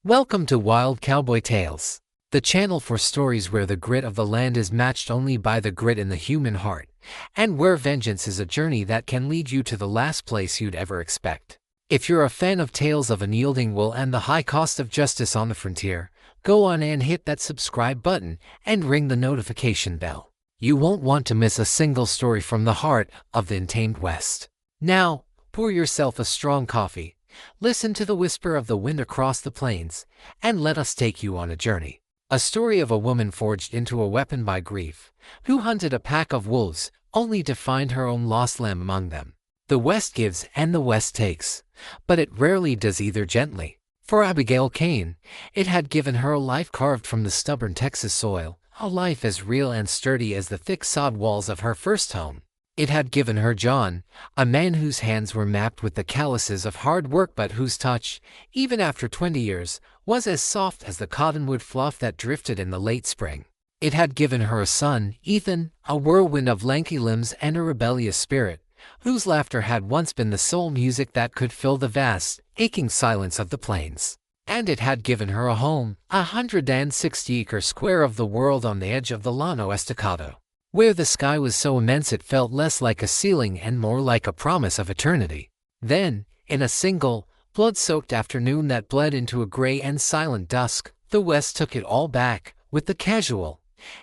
Welcome to Wild Cowboy Tales, the channel for stories where the grit of the land is matched only by the grit in the human heart, and where vengeance is a journey that can lead you to the last place you'd ever expect. If you're a fan of tales of unyielding will and the high cost of justice on the frontier, go on and hit that subscribe button and ring the notification bell. You won't want to miss a single story from the heart of the untamed West. Now, pour yourself a strong coffee. Listen to the whisper of the wind across the plains, and let us take you on a journey. A story of a woman forged into a weapon by grief, who hunted a pack of wolves, only to find her own lost lamb among them. The West gives and the West takes, but it rarely does either gently. For Abigail Kane, it had given her a life carved from the stubborn Texas soil, a life as real and sturdy as the thick sod walls of her first home. It had given her John, a man whose hands were mapped with the calluses of hard work but whose touch, even after 20 years, was as soft as the cottonwood fluff that drifted in the late spring. It had given her a son, Ethan, a whirlwind of lanky limbs and a rebellious spirit, whose laughter had once been the sole music that could fill the vast, aching silence of the plains. And it had given her a home, 160-acre square of the world on the edge of the Llano Estacado, where the sky was so immense it felt less like a ceiling and more like a promise of eternity. Then, in a single, blood-soaked afternoon that bled into a gray and silent dusk, the West took it all back, with the casual,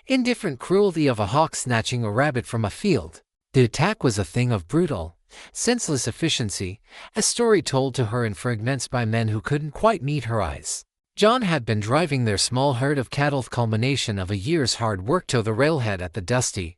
indifferent cruelty of a hawk snatching a rabbit from a field. The attack was a thing of brutal, senseless efficiency, a story told to her in fragments by men who couldn't quite meet her eyes. John had been driving their small herd of cattle, the culmination of a year's hard work, to the railhead at the dusty,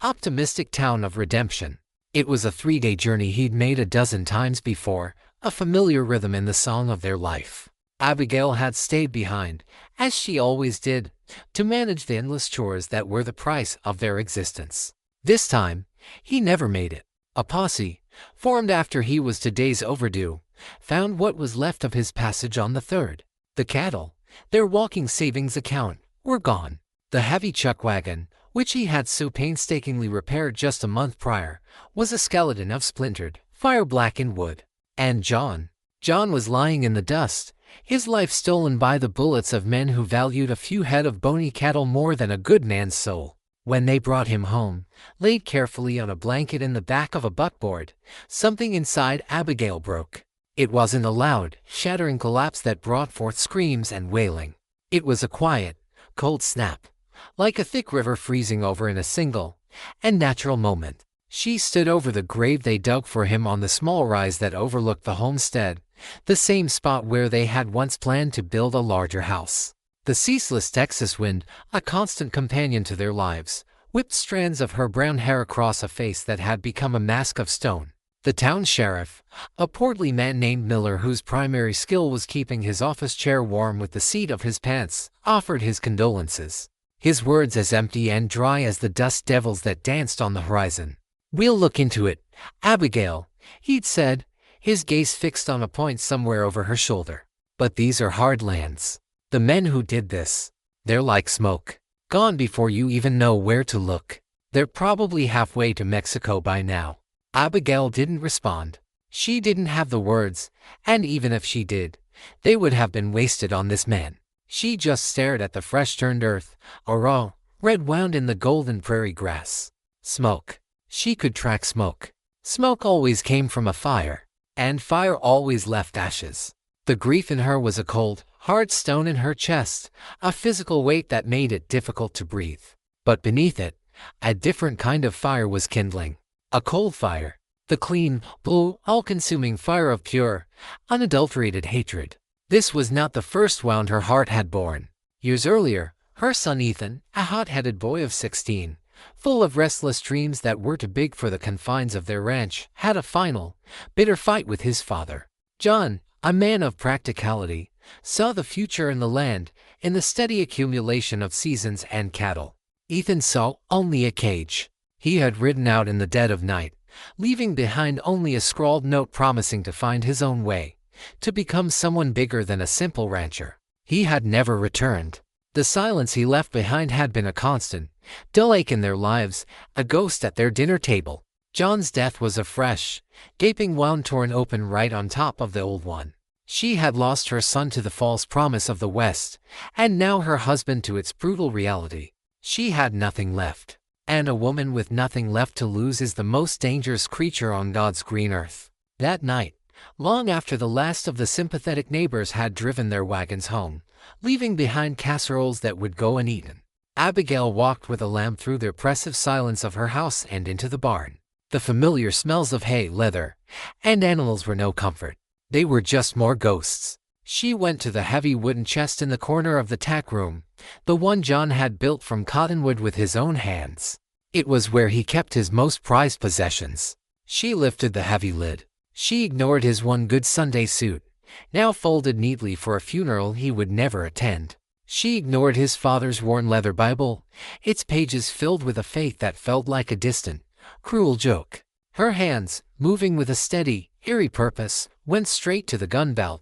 optimistic town of Redemption. It was a 3-day journey he'd made a dozen times before, a familiar rhythm in the song of their life. Abigail had stayed behind, as she always did, to manage the endless chores that were the price of their existence. This time, he never made it. A posse, formed after he was 2 days overdue, found what was left of his passage on the 3rd. The cattle, their walking savings account, were gone. The heavy chuck wagon, which he had so painstakingly repaired just a month prior, was a skeleton of splintered, fire-blackened wood. And John was lying in the dust, his life stolen by the bullets of men who valued a few head of bony cattle more than a good man's soul. When they brought him home, laid carefully on a blanket in the back of a buckboard, something inside Abigail broke. It wasn't a loud, shattering collapse that brought forth screams and wailing. It was a quiet, cold snap, like a thick river freezing over in a single and natural moment. She stood over the grave they dug for him on the small rise that overlooked the homestead, the same spot where they had once planned to build a larger house. The ceaseless Texas wind, a constant companion to their lives, whipped strands of her brown hair across a face that had become a mask of stone. The town sheriff, a portly man named Miller whose primary skill was keeping his office chair warm with the seat of his pants, offered his condolences, his words as empty and dry as the dust devils that danced on the horizon. "We'll look into it, Abigail," he'd said, his gaze fixed on a point somewhere over her shoulder. "But these are hard lands. The men who did this, they're like smoke, gone before you even know where to look. They're probably halfway to Mexico by now." Abigail didn't respond. She didn't have the words, and even if she did, they would have been wasted on this man. She just stared at the fresh-turned earth, a raw, red wound in the golden prairie grass. Smoke. She could track smoke. Smoke always came from a fire, and fire always left ashes. The grief in her was a cold, hard stone in her chest, a physical weight that made it difficult to breathe. But beneath it, a different kind of fire was kindling. A cold fire, the clean, blue, all-consuming fire of pure, unadulterated hatred. This was not the first wound her heart had borne. Years earlier, her son Ethan, a hot-headed boy of 16, full of restless dreams that were too big for the confines of their ranch, had a final, bitter fight with his father. John, a man of practicality, saw the future in the land, in the steady accumulation of seasons and cattle. Ethan saw only a cage. He had ridden out in the dead of night, leaving behind only a scrawled note promising to find his own way, to become someone bigger than a simple rancher. He had never returned. The silence he left behind had been a constant, dull ache in their lives, a ghost at their dinner table. John's death was a fresh, gaping wound torn open right on top of the old one. She had lost her son to the false promise of the West, and now her husband to its brutal reality. She had nothing left. And a woman with nothing left to lose is the most dangerous creature on God's green earth. That night, long after the last of the sympathetic neighbors had driven their wagons home, leaving behind casseroles that would go uneaten, Abigail walked with a lamb through the oppressive silence of her house and into the barn. The familiar smells of hay, leather, and animals were no comfort. They were just more ghosts. She went to the heavy wooden chest in the corner of the tack room, the one John had built from cottonwood with his own hands. It was where he kept his most prized possessions. She lifted the heavy lid. She ignored his one good Sunday suit, now folded neatly for a funeral he would never attend. She ignored his father's worn leather Bible, its pages filled with a faith that felt like a distant, cruel joke. Her hands, moving with a steady, eerie purpose, went straight to the gun belt,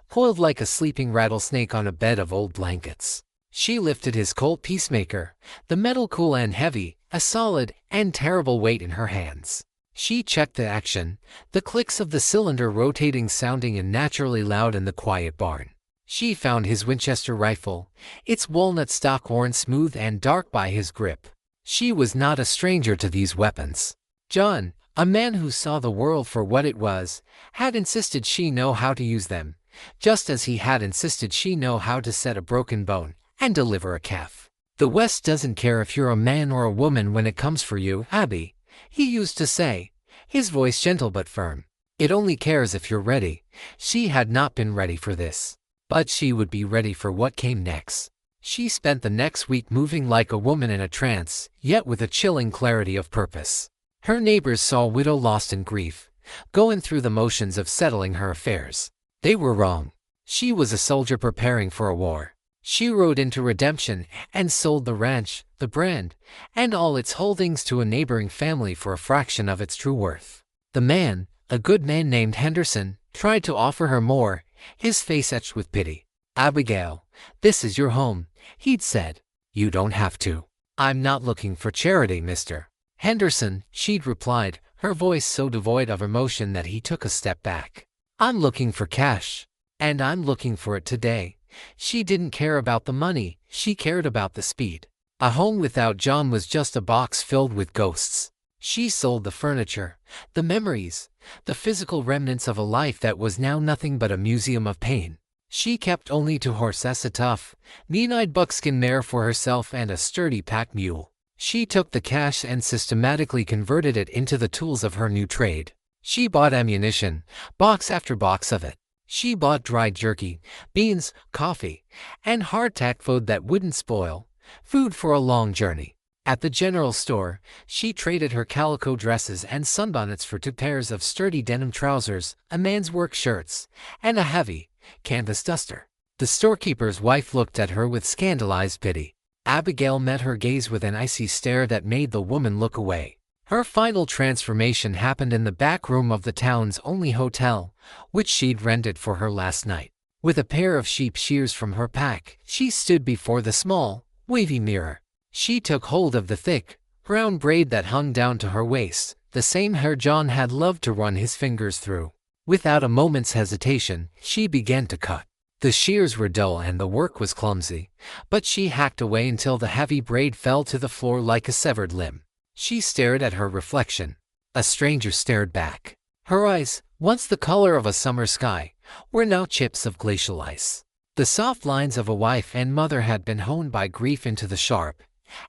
coiled like a sleeping rattlesnake on a bed of old blankets. She lifted his Colt Peacemaker, the metal cool and heavy, a solid and terrible weight in her hands. She checked the action, the clicks of the cylinder rotating sounding unnaturally loud in the quiet barn. She found his Winchester rifle, its walnut stock worn smooth and dark by his grip. She was not a stranger to these weapons. John, a man who saw the world for what it was, had insisted she know how to use them, just as he had insisted she know how to set a broken bone and deliver a calf. The West doesn't care if you're a man or a woman when it comes for you, Abby, he used to say, his voice gentle but firm. It only cares if you're ready. She had not been ready for this, but she would be ready for what came next. She spent the next week moving like a woman in a trance, yet with a chilling clarity of purpose. Her neighbors saw a widow lost in grief, going through the motions of settling her affairs. They were wrong. She was a soldier preparing for a war. She rode into redemption and sold the ranch, the brand, and all its holdings to a neighboring family for a fraction of its true worth. The man, a good man named Henderson, tried to offer her more, his face etched with pity. "Abigail, this is your home," he'd said. "You don't have to." "I'm not looking for charity, Mr. Henderson," she'd replied, her voice so devoid of emotion that he took a step back. "I'm looking for cash, and I'm looking for it today." She didn't care about the money, she cared about the speed. A home without John was just a box filled with ghosts. She sold the furniture, the memories, the physical remnants of a life that was now nothing but a museum of pain. She kept only 2 horses, a tough, lean-eyed buckskin mare for herself and a sturdy pack mule. She took the cash and systematically converted it into the tools of her new trade. She bought ammunition, box after box of it. She bought dried jerky, beans, coffee, and hardtack food that wouldn't spoil, food for a long journey. At the general store, she traded her calico dresses and sunbonnets for 2 pairs of sturdy denim trousers, a man's work shirts, and a heavy canvas duster. The storekeeper's wife looked at her with scandalized pity. Abigail met her gaze with an icy stare that made the woman look away. Her final transformation happened in the back room of the town's only hotel, which she'd rented for her last night. With a pair of sheep shears from her pack, she stood before the small, wavy mirror. She took hold of the thick, brown braid that hung down to her waist, the same hair John had loved to run his fingers through. Without a moment's hesitation, she began to cut. The shears were dull and the work was clumsy, but she hacked away until the heavy braid fell to the floor like a severed limb. She stared at her reflection. A stranger stared back. Her eyes, once the color of a summer sky, were now chips of glacial ice. The soft lines of a wife and mother had been honed by grief into the sharp,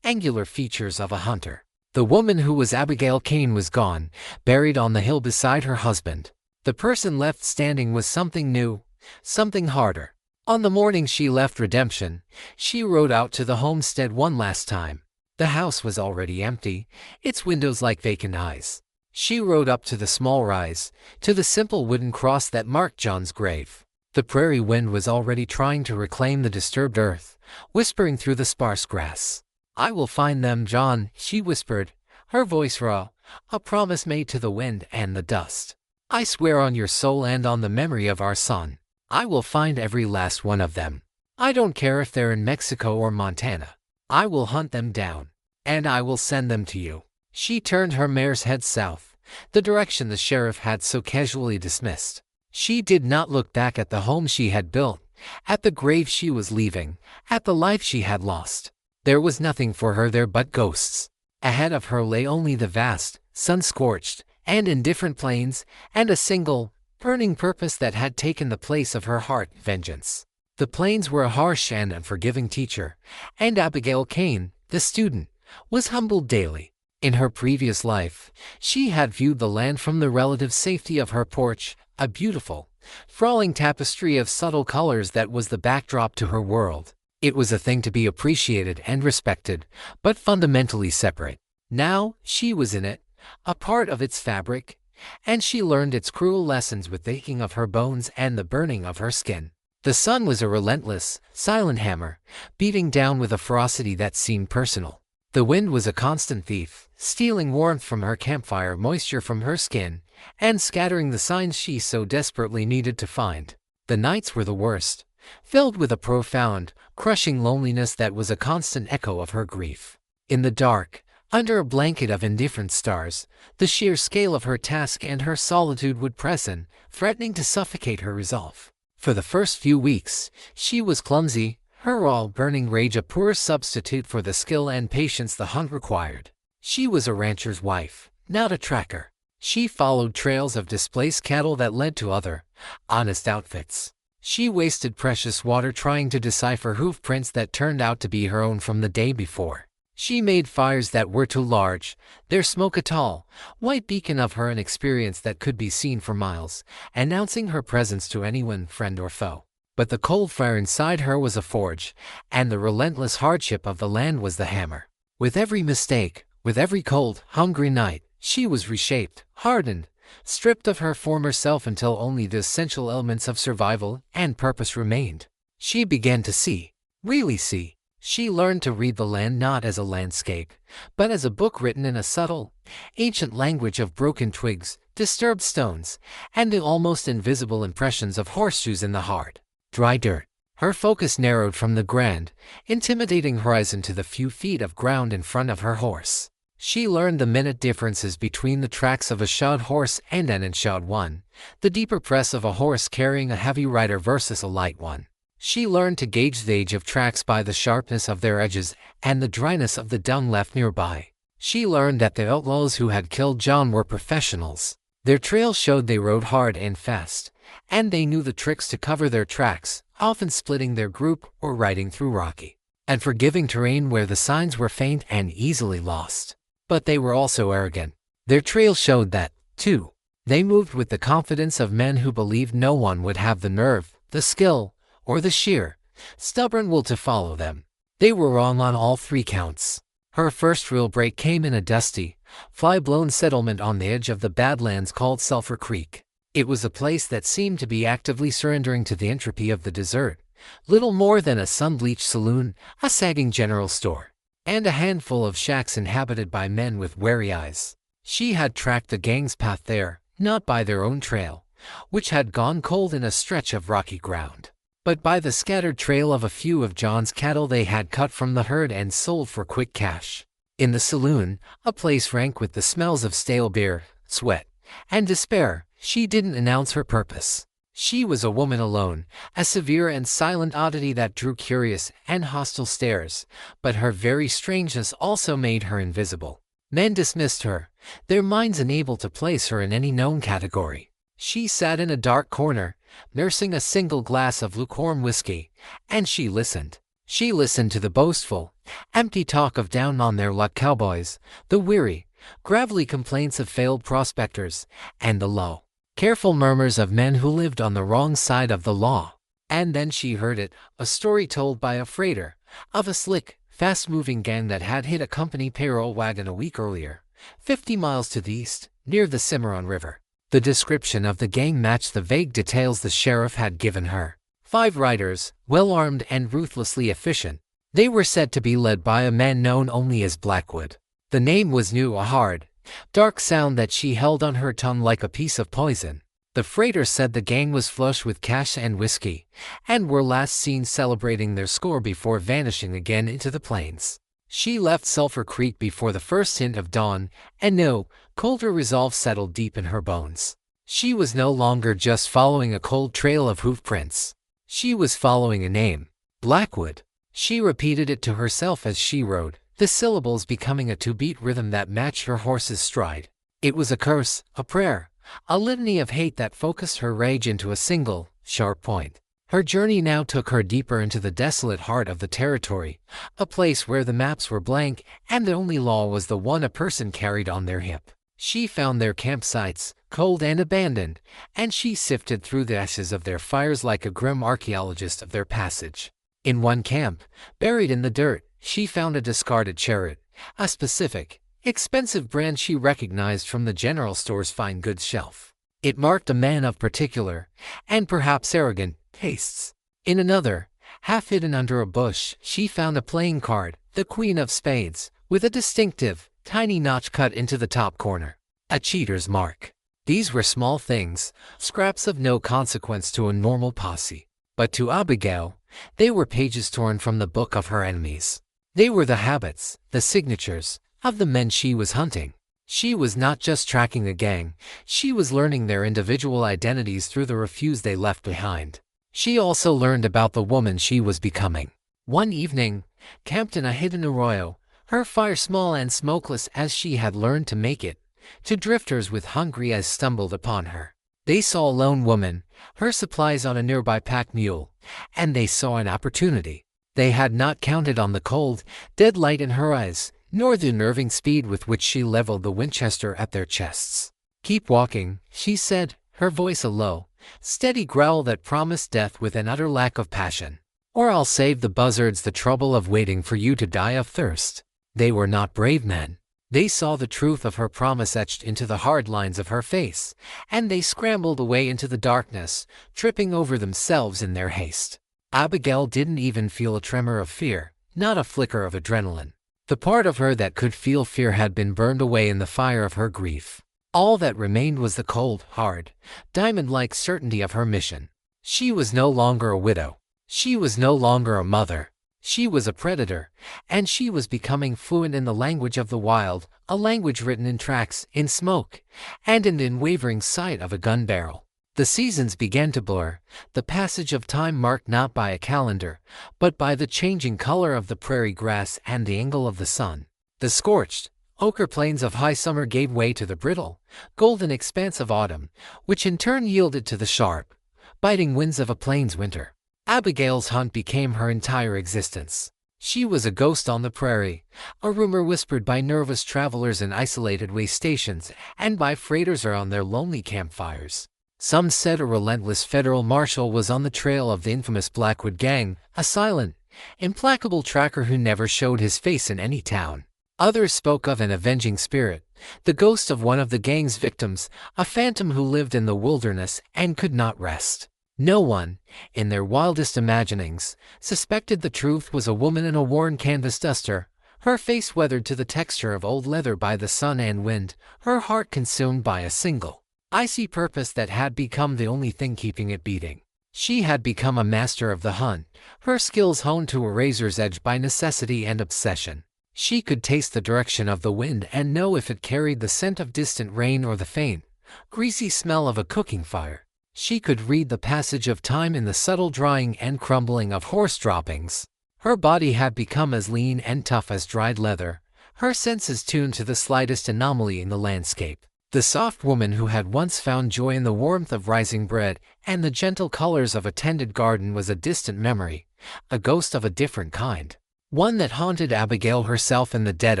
angular features of a hunter. The woman who was Abigail Kane was gone, buried on the hill beside her husband. The person left standing was something new, something harder. On the morning she left Redemption, she rode out to the homestead one last time. The house was already empty, its windows like vacant eyes. She rode up to the small rise, to the simple wooden cross that marked John's grave. The prairie wind was already trying to reclaim the disturbed earth, whispering through the sparse grass. "I will find them, John," she whispered, her voice raw, a promise made to the wind and the dust. "I swear on your soul and on the memory of our son, I will find every last one of them. I don't care if they're in Mexico or Montana. I will hunt them down, and I will send them to you." She turned her mare's head south, the direction the sheriff had so casually dismissed. She did not look back at the home she had built, at the grave she was leaving, at the life she had lost. There was nothing for her there but ghosts. Ahead of her lay only the vast, sun-scorched, and indifferent plains, and a single, burning purpose that had taken the place of her heart, vengeance. The plains were a harsh and unforgiving teacher, and Abigail Kane, the student, was humbled daily. In her previous life, she had viewed the land from the relative safety of her porch, a beautiful, sprawling tapestry of subtle colors that was the backdrop to her world. It was a thing to be appreciated and respected, but fundamentally separate. Now, she was in it, a part of its fabric, and she learned its cruel lessons with the aching of her bones and the burning of her skin. The sun was a relentless, silent hammer, beating down with a ferocity that seemed personal. The wind was a constant thief, stealing warmth from her campfire, moisture from her skin, and scattering the signs she so desperately needed to find. The nights were the worst, filled with a profound, crushing loneliness that was a constant echo of her grief. In the dark, under a blanket of indifferent stars, the sheer scale of her task and her solitude would press in, threatening to suffocate her resolve. For the first few weeks, she was clumsy, her all-burning rage a poor substitute for the skill and patience the hunt required. She was a rancher's wife, not a tracker. She followed trails of displaced cattle that led to other, honest outfits. She wasted precious water trying to decipher hoof prints that turned out to be her own from the day before. She made fires that were too large, their smoke a tall, white beacon of her inexperience that could be seen for miles, announcing her presence to anyone, friend or foe. But the cold fire inside her was a forge, and the relentless hardship of the land was the hammer. With every mistake, with every cold, hungry night, she was reshaped, hardened, stripped of her former self until only the essential elements of survival and purpose remained. She began to see, really see. She learned to read the land not as a landscape, but as a book written in a subtle, ancient language of broken twigs, disturbed stones, and the almost invisible impressions of horseshoes in the hard, dry dirt. Her focus narrowed from the grand, intimidating horizon to the few feet of ground in front of her horse. She learned the minute differences between the tracks of a shod horse and an unshod one, the deeper press of a horse carrying a heavy rider versus a light one. She learned to gauge the age of tracks by the sharpness of their edges and the dryness of the dung left nearby. She learned that the outlaws who had killed John were professionals. Their trail showed they rode hard and fast, and they knew the tricks to cover their tracks, often splitting their group or riding through rocky and forgiving terrain where the signs were faint and easily lost. But they were also arrogant. Their trail showed that, too. They moved with the confidence of men who believed no one would have the nerve, the skill, or the sheer, stubborn will to follow them. They were wrong on all three counts. Her first real break came in a dusty, fly-blown settlement on the edge of the Badlands called Sulphur Creek. It was a place that seemed to be actively surrendering to the entropy of the desert, little more than a sun-bleached saloon, a sagging general store, and a handful of shacks inhabited by men with wary eyes. She had tracked the gang's path there, not by their own trail, which had gone cold in a stretch of rocky ground, but by the scattered trail of a few of John's cattle they had cut from the herd and sold for quick cash. In the saloon, a place rank with the smells of stale beer, sweat, and despair, she didn't announce her purpose. She was a woman alone, a severe and silent oddity that drew curious and hostile stares, but her very strangeness also made her invisible. Men dismissed her, their minds unable to place her in any known category. She sat in a dark corner, nursing a single glass of lukewarm whiskey, and she listened. She listened to the boastful, empty talk of down-on-their-luck cowboys, the weary, gravelly complaints of failed prospectors, and the low, careful murmurs of men who lived on the wrong side of the law. And then she heard it, a story told by a freighter, of a slick, fast-moving gang that had hit a company payroll wagon a week earlier, 50 miles to the east, near the Cimarron River. The description of the gang matched the vague details the sheriff had given her. 5 riders, well-armed and ruthlessly efficient. They were said to be led by a man known only as Blackwood. The name was new, a hard, dark sound that she held on her tongue like a piece of poison. The freighter said the gang was flush with cash and whiskey, and were last seen celebrating their score before vanishing again into the plains. She left Sulphur Creek before the first hint of dawn, and no, colder resolve settled deep in her bones. She was no longer just following a cold trail of hoof prints. She was following a name, Blackwood. She repeated it to herself as she rode, the syllables becoming a two-beat rhythm that matched her horse's stride. It was a curse, a prayer, a litany of hate that focused her rage into a single, sharp point. Her journey now took her deeper into the desolate heart of the territory, a place where the maps were blank and the only law was the one a person carried on their hip. She found their campsites, cold and abandoned, and she sifted through the ashes of their fires like a grim archaeologist of their passage. In one camp, buried in the dirt, she found a discarded chariot, a specific, expensive brand she recognized from the general store's fine goods shelf. It marked a man of particular, and perhaps arrogant, tastes. In another, half hidden under a bush, she found a playing card, the Queen of Spades, with a distinctive, tiny notch cut into the top corner. A cheater's mark. These were small things, scraps of no consequence to a normal posse. But to Abigail, they were pages torn from the book of her enemies. They were the habits, the signatures, of the men she was hunting. She was not just tracking a gang, she was learning their individual identities through the refuse they left behind. She also learned about the woman she was becoming. One evening, camped in a hidden arroyo, her fire small and smokeless as she had learned to make it, two drifters with hungry eyes stumbled upon her. They saw a lone woman, her supplies on a nearby pack mule, and they saw an opportunity. They had not counted on the cold, dead light in her eyes, nor the nerving speed with which she leveled the Winchester at their chests. "Keep walking," she said, her voice a low, steady growl that promised death with an utter lack of passion. "Or I'll save the buzzards the trouble of waiting for you to die of thirst." They were not brave men. They saw the truth of her promise etched into the hard lines of her face, and they scrambled away into the darkness, tripping over themselves in their haste. Abigail didn't even feel a tremor of fear, not a flicker of adrenaline. The part of her that could feel fear had been burned away in the fire of her grief. All that remained was the cold, hard, diamond-like certainty of her mission. She was no longer a widow. She was no longer a mother. She was a predator, and she was becoming fluent in the language of the wild, a language written in tracks, in smoke, and in the unwavering sight of a gun barrel. The seasons began to blur, the passage of time marked not by a calendar, but by the changing color of the prairie grass and the angle of the sun. The scorched, ochre plains of high summer gave way to the brittle, golden expanse of autumn, which in turn yielded to the sharp, biting winds of a plains winter. Abigail's hunt became her entire existence. She was a ghost on the prairie, a rumor whispered by nervous travelers in isolated way stations and by freighters around their lonely campfires. Some said a relentless federal marshal was on the trail of the infamous Blackwood gang, a silent, implacable tracker who never showed his face in any town. Others spoke of an avenging spirit, the ghost of one of the gang's victims, a phantom who lived in the wilderness and could not rest. No one, in their wildest imaginings, suspected the truth was a woman in a worn canvas duster, her face weathered to the texture of old leather by the sun and wind, her heart consumed by a single, icy purpose that had become the only thing keeping it beating. She had become a master of the hunt, her skills honed to a razor's edge by necessity and obsession. She could taste the direction of the wind and know if it carried the scent of distant rain or the faint, greasy smell of a cooking fire. She could read the passage of time in the subtle drying and crumbling of horse droppings. Her body had become as lean and tough as dried leather, her senses tuned to the slightest anomaly in the landscape. The soft woman who had once found joy in the warmth of rising bread and the gentle colors of a tended garden was a distant memory, a ghost of a different kind, one that haunted Abigail herself in the dead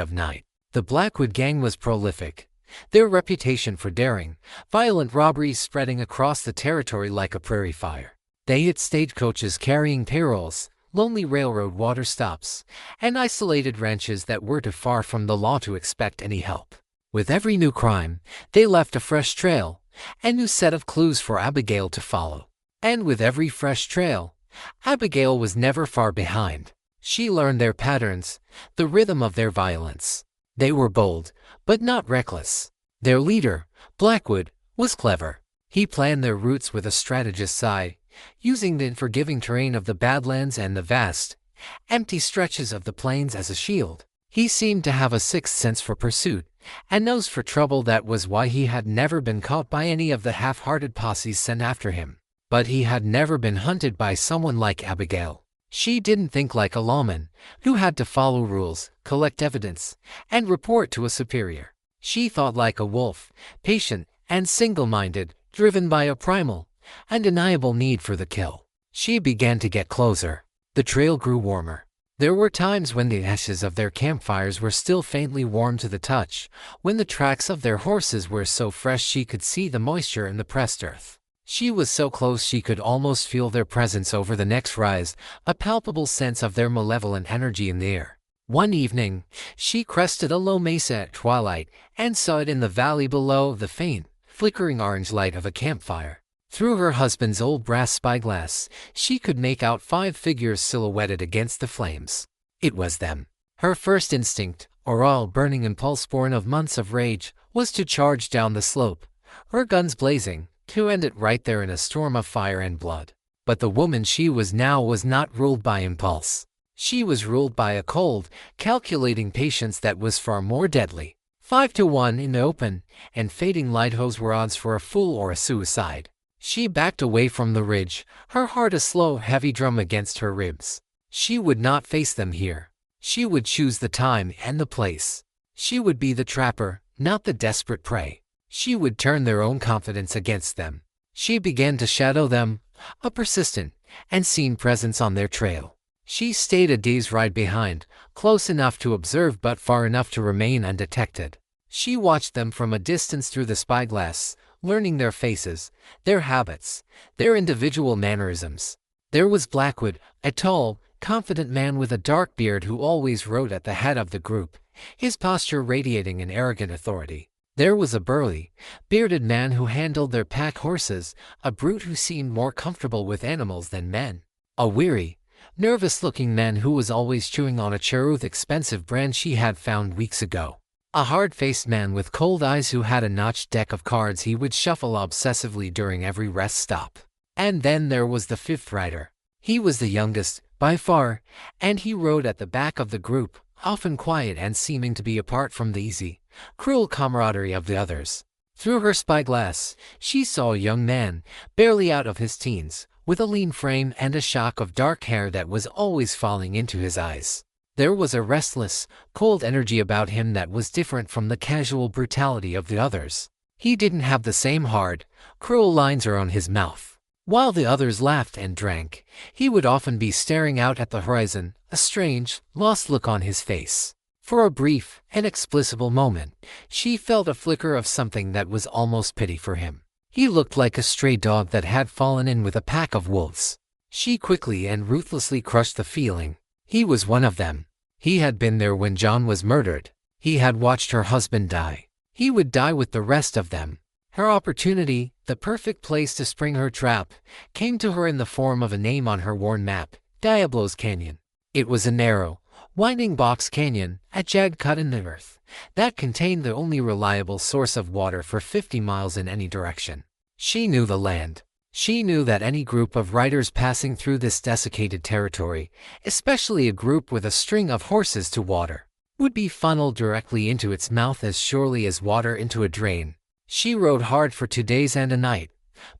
of night. The Blackwood gang was prolific, their reputation for daring, violent robberies spreading across the territory like a prairie fire. They hit stagecoaches carrying payrolls, lonely railroad water stops, and isolated ranches that were too far from the law to expect any help. With every new crime, they left a fresh trail, a new set of clues for Abigail to follow. And with every fresh trail, Abigail was never far behind. She learned their patterns, the rhythm of their violence. They were bold, but not reckless. Their leader, Blackwood, was clever. He planned their routes with a strategist's eye, using the unforgiving terrain of the Badlands and the vast, empty stretches of the plains as a shield. He seemed to have a sixth sense for pursuit, and nose for trouble. That was why he had never been caught by any of the half-hearted posses sent after him. But he had never been hunted by someone like Abigail. She didn't think like a lawman, who had to follow rules, collect evidence, and report to a superior. She thought like a wolf, patient and single-minded, driven by a primal, undeniable need for the kill. She began to get closer. The trail grew warmer. There were times when the ashes of their campfires were still faintly warm to the touch, when the tracks of their horses were so fresh she could see the moisture in the pressed earth. She was so close she could almost feel their presence over the next rise, a palpable sense of their malevolent energy in the air. One evening, she crested a low mesa at twilight and saw it in the valley below the faint, flickering orange light of a campfire. Through her husband's old brass spyglass, she could make out 5 figures silhouetted against the flames. It was them. Her first instinct, or all-burning impulse born of months of rage, was to charge down the slope, her guns blazing, to end it right there in a storm of fire and blood. But the woman she was now was not ruled by impulse. She was ruled by a cold, calculating patience that was far more deadly. 5-1 in the open, and fading light hose were odds for a fool or a suicide. She backed away from the ridge, her heart a slow, heavy drum against her ribs. She would not face them here. She would choose the time and the place. She would be the trapper, not the desperate prey. She would turn their own confidence against them. She began to shadow them, a persistent and seen presence on their trail. She stayed a day's ride behind, close enough to observe but far enough to remain undetected. She watched them from a distance through the spyglass, learning their faces, their habits, their individual mannerisms. There was Blackwood, a tall, confident man with a dark beard who always rode at the head of the group, his posture radiating an arrogant authority. There was a burly, bearded man who handled their pack horses, a brute who seemed more comfortable with animals than men. A weary, nervous-looking man who was always chewing on a cheroot expensive brand she had found weeks ago. A hard-faced man with cold eyes who had a notched deck of cards he would shuffle obsessively during every rest stop. And then there was the 5th rider. He was the youngest, by far, and he rode at the back of the group, often quiet and seeming to be apart from the easy, cruel camaraderie of the others. Through her spyglass, she saw a young man, barely out of his teens, with a lean frame and a shock of dark hair that was always falling into his eyes. There was a restless, cold energy about him that was different from the casual brutality of the others. He didn't have the same hard, cruel lines around his mouth. While the others laughed and drank, he would often be staring out at the horizon, a strange, lost look on his face. For a brief, inexplicable moment, she felt a flicker of something that was almost pity for him. He looked like a stray dog that had fallen in with a pack of wolves. She quickly and ruthlessly crushed the feeling. He was one of them. He had been there when John was murdered. He had watched her husband die. He would die with the rest of them. Her opportunity, the perfect place to spring her trap, came to her in the form of a name on her worn map, Diablo's Canyon. It was a narrow, winding box canyon, a jagged cut in the earth, that contained the only reliable source of water for 50 miles in any direction. She knew the land. She knew that any group of riders passing through this desiccated territory, especially a group with a string of horses to water, would be funneled directly into its mouth as surely as water into a drain. She rode hard for 2 days and a night,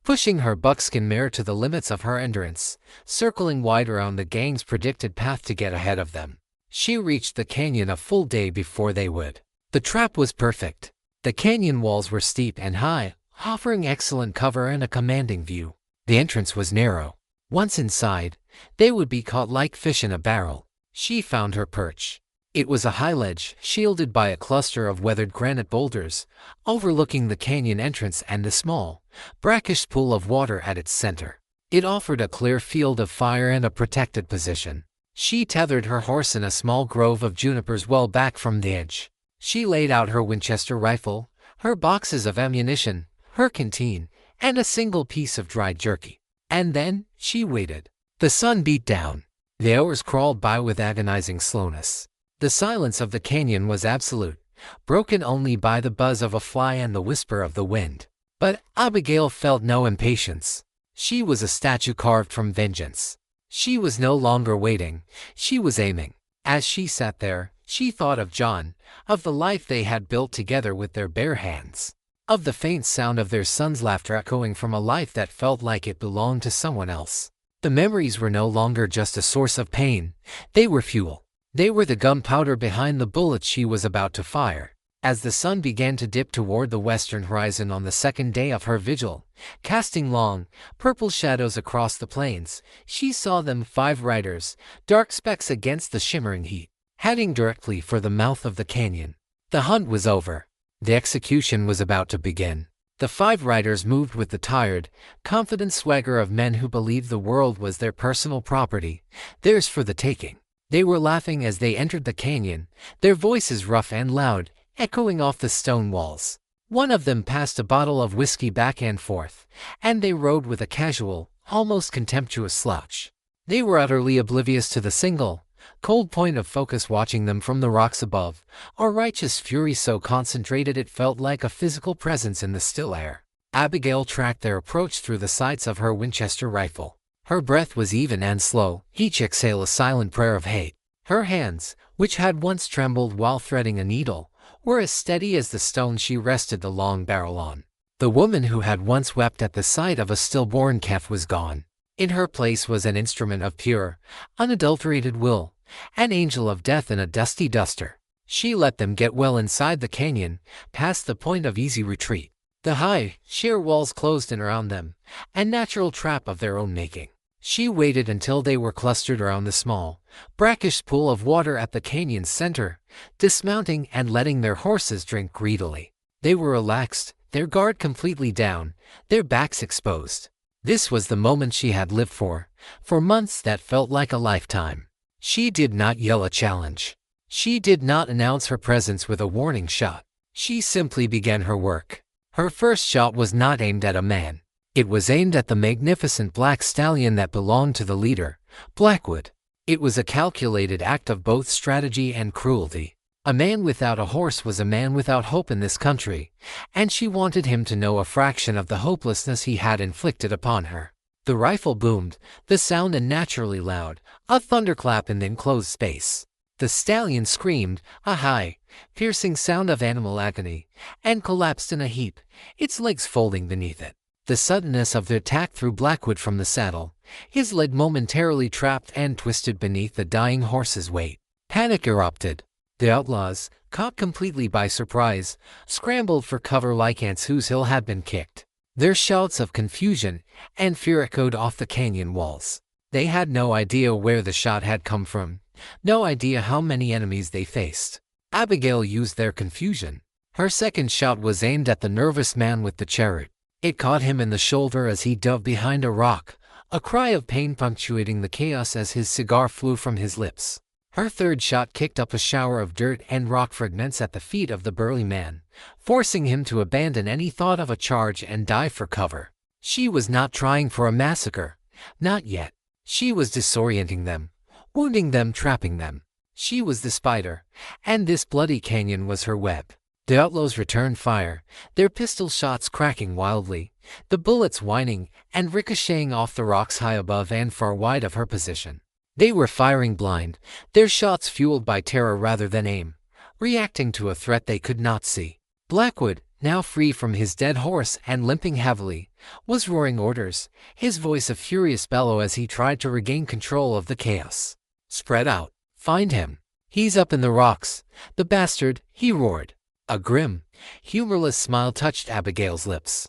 pushing her buckskin mare to the limits of her endurance, circling wide around the gang's predicted path to get ahead of them. She reached the canyon a full day before they would. The trap was perfect. The canyon walls were steep and high, offering excellent cover and a commanding view. The entrance was narrow. Once inside, they would be caught like fish in a barrel. She found her perch. It was a high ledge, shielded by a cluster of weathered granite boulders, overlooking the canyon entrance and the small, brackish pool of water at its center. It offered a clear field of fire and a protected position. She tethered her horse in a small grove of junipers well back from the edge. She laid out her Winchester rifle, her boxes of ammunition, her canteen, and a single piece of dried jerky. And then she waited. The sun beat down. The hours crawled by with agonizing slowness. The silence of the canyon was absolute, broken only by the buzz of a fly and the whisper of the wind. But Abigail felt no impatience. She was a statue carved from vengeance. She was no longer waiting, she was aiming. As she sat there, She thought of John, of the life they had built together with their bare hands, of the faint sound of their son's laughter echoing from a life that felt like it belonged to someone else. The memories were no longer just a source of pain, they were fuel. They were the gunpowder behind the bullets she was about to fire. As the sun began to dip toward the western horizon on the second day of her vigil, casting long, purple shadows across the plains, she saw them 5 riders, dark specks against the shimmering heat, heading directly for the mouth of the canyon. The hunt was over. The execution was about to begin. The 5 riders moved with the tired, confident swagger of men who believed the world was their personal property, theirs for the taking. They were laughing as they entered the canyon, their voices rough and loud, echoing off the stone walls. One of them passed a bottle of whiskey back and forth, and they rode with a casual, almost contemptuous slouch. They were utterly oblivious to the single, cold point of focus watching them from the rocks above, a righteous fury so concentrated it felt like a physical presence in the still air. Abigail tracked their approach through the sights of her Winchester rifle. Her breath was even and slow, each exhale a silent prayer of hate. Her hands, which had once trembled while threading a needle, were as steady as the stone she rested the long barrel on. The woman who had once wept at the sight of a stillborn calf was gone. In her place was an instrument of pure, unadulterated will, an angel of death in a dusty duster. She let them get well inside the canyon, past the point of easy retreat. The high, sheer walls closed in around them, a natural trap of their own making. She waited until they were clustered around the small, brackish pool of water at the canyon's center, dismounting and letting their horses drink greedily. They were relaxed, their guard completely down, their backs exposed. This was the moment she had lived for months that felt like a lifetime. She did not yell a challenge. She did not announce her presence with a warning shot. She simply began her work. Her first shot was not aimed at a man. It was aimed at the magnificent black stallion that belonged to the leader, Blackwood. It was a calculated act of both strategy and cruelty. A man without a horse was a man without hope in this country, and she wanted him to know a fraction of the hopelessness he had inflicted upon her. The rifle boomed, the sound unnaturally loud, a thunderclap in the enclosed space. The stallion screamed, a high, piercing sound of animal agony, and collapsed in a heap, its legs folding beneath it. The suddenness of the attack threw Blackwood from the saddle, his leg momentarily trapped and twisted beneath the dying horse's weight. Panic erupted. The outlaws, caught completely by surprise, scrambled for cover like ants whose heel had been kicked. Their shouts of confusion and fear echoed off the canyon walls. They had no idea where the shot had come from, no idea how many enemies they faced. Abigail used their confusion. Her second shot was aimed at the nervous man with the chariot. It caught him in the shoulder as he dove behind a rock, a cry of pain punctuating the chaos as his cigar flew from his lips. Her third shot kicked up a shower of dirt and rock fragments at the feet of the burly man, forcing him to abandon any thought of a charge and dive for cover. She was not trying for a massacre, not yet. She was disorienting them, wounding them, trapping them. She was the spider, and this bloody canyon was her web. The outlaws returned fire, their pistol shots cracking wildly, the bullets whining and ricocheting off the rocks high above and far wide of her position. They were firing blind, their shots fueled by terror rather than aim, reacting to a threat they could not see. Blackwood, now free from his dead horse and limping heavily, was roaring orders, his voice a furious bellow as he tried to regain control of the chaos. "Spread out. Find him. He's up in the rocks. The bastard," he roared. A grim, humorless smile touched Abigail's lips.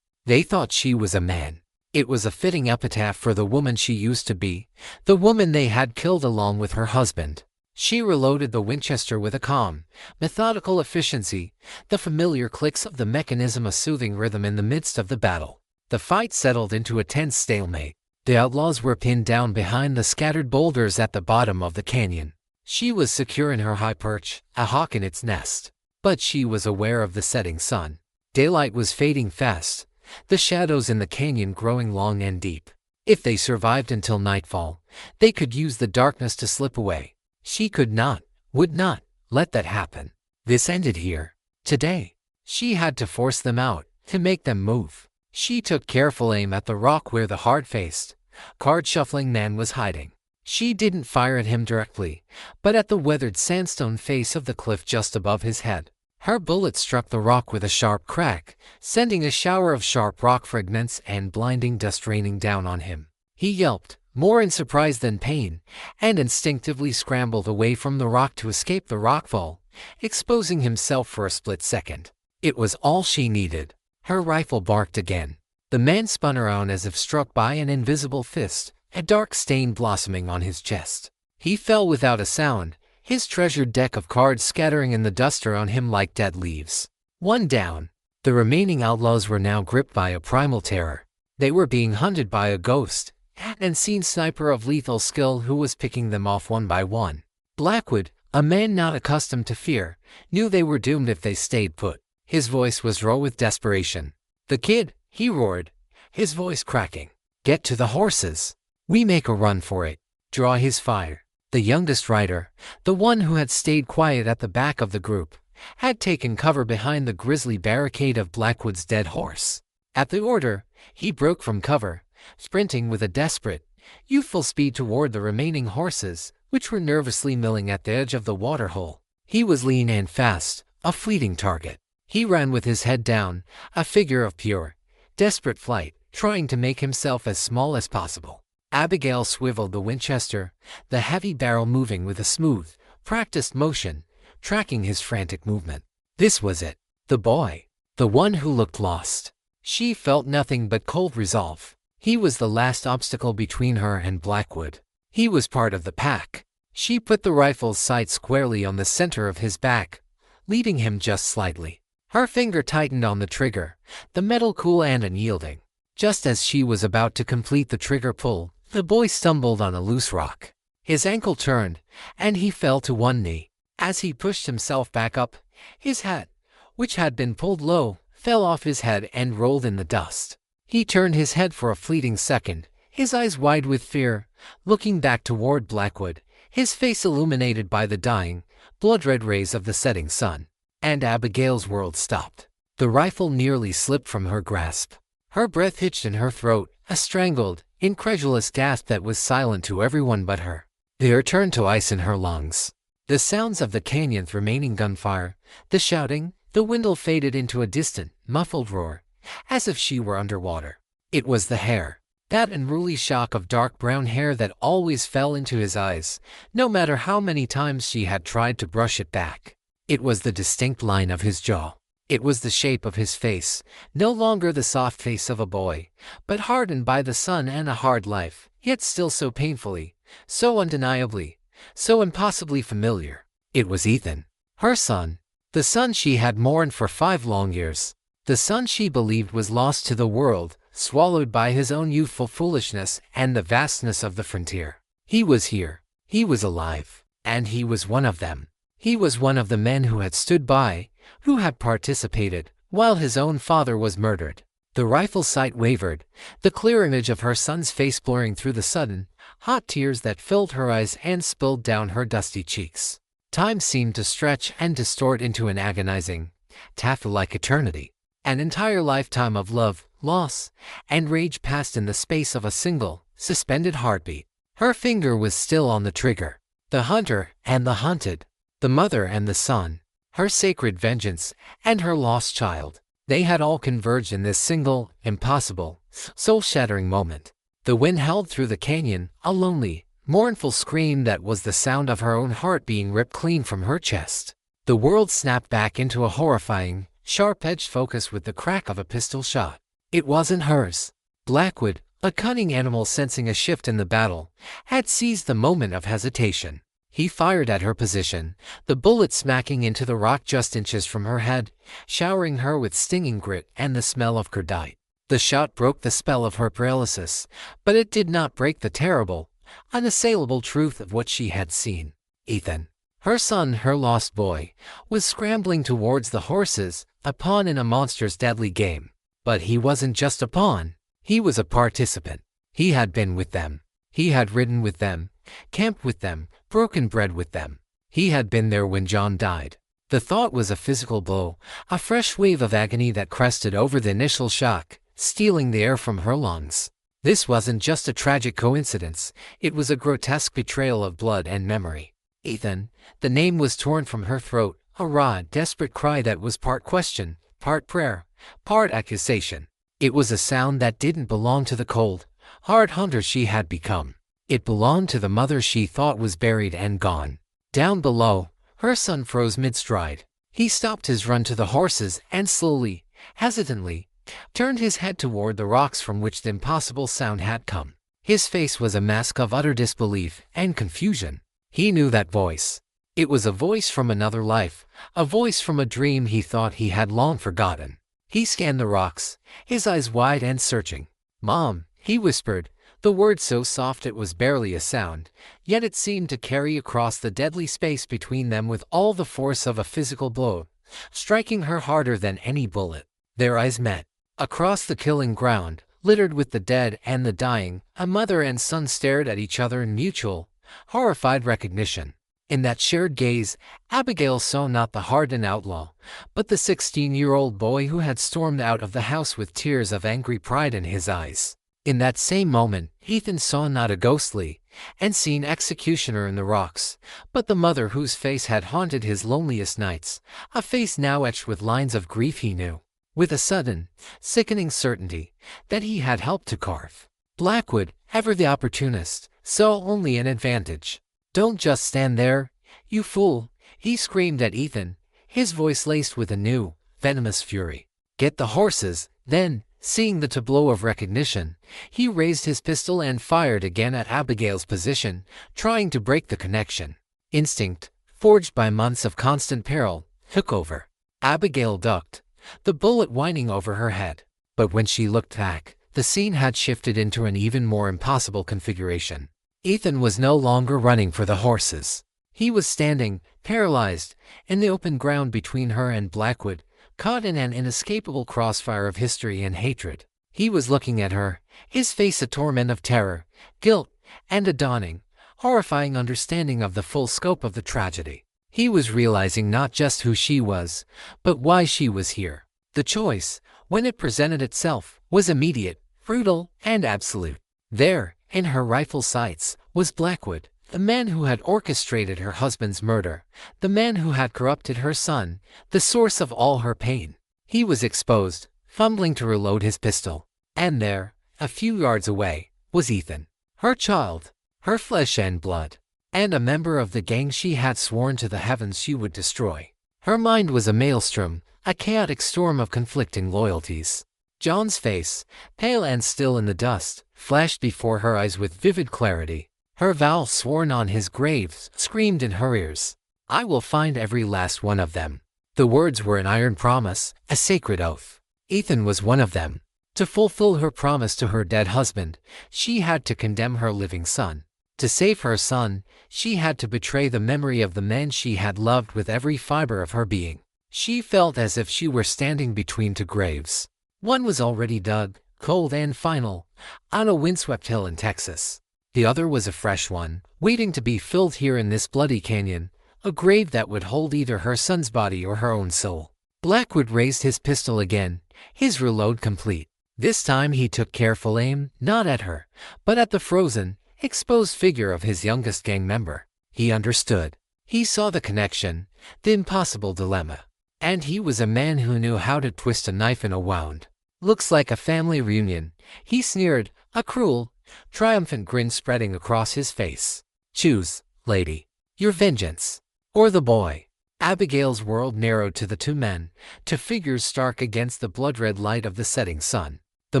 They thought she was a man. It was a fitting epitaph for the woman she used to be, the woman they had killed along with her husband. She reloaded the Winchester with a calm, methodical efficiency, the familiar clicks of the mechanism a soothing rhythm in the midst of the battle. The fight settled into a tense stalemate. The outlaws were pinned down behind the scattered boulders at the bottom of the canyon. She was secure in her high perch, a hawk in its nest. But she was aware of the setting sun. Daylight was fading fast, the shadows in the canyon growing long and deep. If they survived until nightfall, they could use the darkness to slip away. She could not, would not, let that happen. This ended here. Today. She had to force them out, to make them move. She took careful aim at the rock where the hard-faced, card-shuffling man was hiding. She didn't fire at him directly, but at the weathered sandstone face of the cliff just above his head. Her bullet struck the rock with a sharp crack, sending a shower of sharp rock fragments and blinding dust raining down on him. He yelped, more in surprise than pain, and instinctively scrambled away from the rock to escape the rockfall, exposing himself for a split second. It was all she needed. Her rifle barked again. The man spun around as if struck by an invisible fist, a dark stain blossoming on his chest. He fell without a sound, his treasured deck of cards scattering in the dust around him like dead leaves. One down. The remaining outlaws were now gripped by a primal terror. They were being hunted by a ghost, an unseen sniper of lethal skill who was picking them off one by one. Blackwood, a man not accustomed to fear, knew they were doomed if they stayed put. His voice was raw with desperation. "The kid," he roared, his voice cracking. "Get to the horses. We make a run for it. Draw his fire." The youngest rider, the one who had stayed quiet at the back of the group, had taken cover behind the grisly barricade of Blackwood's dead horse. At the order, he broke from cover, sprinting with a desperate, youthful speed toward the remaining horses, which were nervously milling at the edge of the waterhole. He was lean and fast, a fleeting target. He ran with his head down, a figure of pure, desperate flight, trying to make himself as small as possible. Abigail swiveled the Winchester, the heavy barrel moving with a smooth, practiced motion, tracking his frantic movement. This was it. The boy. The one who looked lost. She felt nothing but cold resolve. He was the last obstacle between her and Blackwood. He was part of the pack. She put the rifle's sight squarely on the center of his back, leading him just slightly. Her finger tightened on the trigger, the metal cool and unyielding. Just as she was about to complete the trigger pull, the boy stumbled on a loose rock. His ankle turned, and he fell to one knee. As he pushed himself back up, his hat, which had been pulled low, fell off his head and rolled in the dust. He turned his head for a fleeting second, his eyes wide with fear, looking back toward Blackwood, his face illuminated by the dying, blood-red rays of the setting sun. And Abigail's world stopped. The rifle nearly slipped from her grasp. Her breath hitched in her throat, a strangled, incredulous gasp that was silent to everyone but her. The air turned to ice in her lungs. The sounds of the canyon's remaining gunfire, the shouting, the windle faded into a distant, muffled roar, as if she were underwater. It was the hair, that unruly shock of dark brown hair that always fell into his eyes, no matter how many times she had tried to brush it back. It was the distinct line of his jaw. It was the shape of his face, no longer the soft face of a boy, but hardened by the sun and a hard life, yet still so painfully, so undeniably, so impossibly familiar. It was Ethan, her son, the son she had mourned for 5 long years, the son she believed was lost to the world, swallowed by his own youthful foolishness and the vastness of the frontier. He was here, he was alive, and he was one of them. He was one of the men who had stood by, who had participated, while his own father was murdered. The rifle sight wavered, the clear image of her son's face blurring through the sudden, hot tears that filled her eyes and spilled down her dusty cheeks. Time seemed to stretch and distort into an agonizing, taffy-like eternity. An entire lifetime of love, loss, and rage passed in the space of a single, suspended heartbeat. Her finger was still on the trigger. The hunter and the hunted. The mother and the son, her sacred vengeance, and her lost child. They had all converged in this single, impossible, soul-shattering moment. The wind howled through the canyon, a lonely, mournful scream that was the sound of her own heart being ripped clean from her chest. The world snapped back into a horrifying, sharp-edged focus with the crack of a pistol shot. It wasn't hers. Blackwood, a cunning animal sensing a shift in the battle, had seized the moment of hesitation. He fired at her position, the bullet smacking into the rock just inches from her head, showering her with stinging grit and the smell of curdite. The shot broke the spell of her paralysis, but it did not break the terrible, unassailable truth of what she had seen. Ethan, her son, her lost boy, was scrambling towards the horses, a pawn in a monster's deadly game. But he wasn't just a pawn. He was a participant. He had been with them. He had ridden with them, camped with them, broken bread with them. He had been there when John died. The thought was a physical blow, a fresh wave of agony that crested over the initial shock, stealing the air from her lungs. This wasn't just a tragic coincidence, it was a grotesque betrayal of blood and memory. Ethan, the name was torn from her throat, a raw, desperate cry that was part question, part prayer, part accusation. It was a sound that didn't belong to the cold, hard hunter she had become. It belonged to the mother she thought was buried and gone. Down below, her son froze mid-stride. He stopped his run to the horses and slowly, hesitantly, turned his head toward the rocks from which the impossible sound had come. His face was a mask of utter disbelief and confusion. He knew that voice. It was a voice from another life, a voice from a dream he thought he had long forgotten. He scanned the rocks, his eyes wide and searching. "Mom," he whispered, the word so soft it was barely a sound, yet it seemed to carry across the deadly space between them with all the force of a physical blow, striking her harder than any bullet. Their eyes met. Across the killing ground, littered with the dead and the dying, a mother and son stared at each other in mutual, horrified recognition. In that shared gaze, Abigail saw not the hardened outlaw, but the 16-year-old boy who had stormed out of the house with tears of angry pride in his eyes. In that same moment, Ethan saw not a ghostly, unseen executioner in the rocks, but the mother whose face had haunted his loneliest nights, a face now etched with lines of grief he knew, with a sudden, sickening certainty, that he had helped to carve. Blackwood, ever the opportunist, saw only an advantage. "Don't just stand there, you fool," he screamed at Ethan, his voice laced with a new, venomous fury. "Get the horses." Then, seeing the tableau of recognition, he raised his pistol and fired again at Abigail's position, trying to break the connection. Instinct, forged by months of constant peril, took over. Abigail ducked, the bullet whining over her head. But when she looked back, the scene had shifted into an even more impossible configuration. Ethan was no longer running for the horses. He was standing, paralyzed, in the open ground between her and Blackwood, caught in an inescapable crossfire of history and hatred. He was looking at her, his face a torment of terror, guilt, and a dawning, horrifying understanding of the full scope of the tragedy. He was realizing not just who she was, but why she was here. The choice, when it presented itself, was immediate, brutal, and absolute. There, in her rifle sights, was Blackwood, the man who had orchestrated her husband's murder, the man who had corrupted her son, the source of all her pain. He was exposed, fumbling to reload his pistol. And there, a few yards away, was Ethan, her child, her flesh and blood, and a member of the gang she had sworn to the heavens she would destroy. Her mind was a maelstrom, a chaotic storm of conflicting loyalties. John's face, pale and still in the dust, flashed before her eyes with vivid clarity. Her vow sworn on his grave screamed in her ears. "I will find every last one of them." The words were an iron promise, a sacred oath. Ethan was one of them. To fulfill her promise to her dead husband, she had to condemn her living son. To save her son, she had to betray the memory of the man she had loved with every fiber of her being. She felt as if she were standing between two graves. One was already dug, cold and final, on a windswept hill in Texas. The other was a fresh one, waiting to be filled here in this bloody canyon, a grave that would hold either her son's body or her own soul. Blackwood raised his pistol again, his reload complete. This time he took careful aim, not at her, but at the frozen, exposed figure of his youngest gang member. He understood. He saw the connection, the impossible dilemma. And he was a man who knew how to twist a knife in a wound. "Looks like a family reunion," he sneered, a cruel, triumphant grin spreading across his face. "Choose, lady, your vengeance, or the boy." Abigail's world narrowed to the two men, two figures stark against the blood-red light of the setting sun. The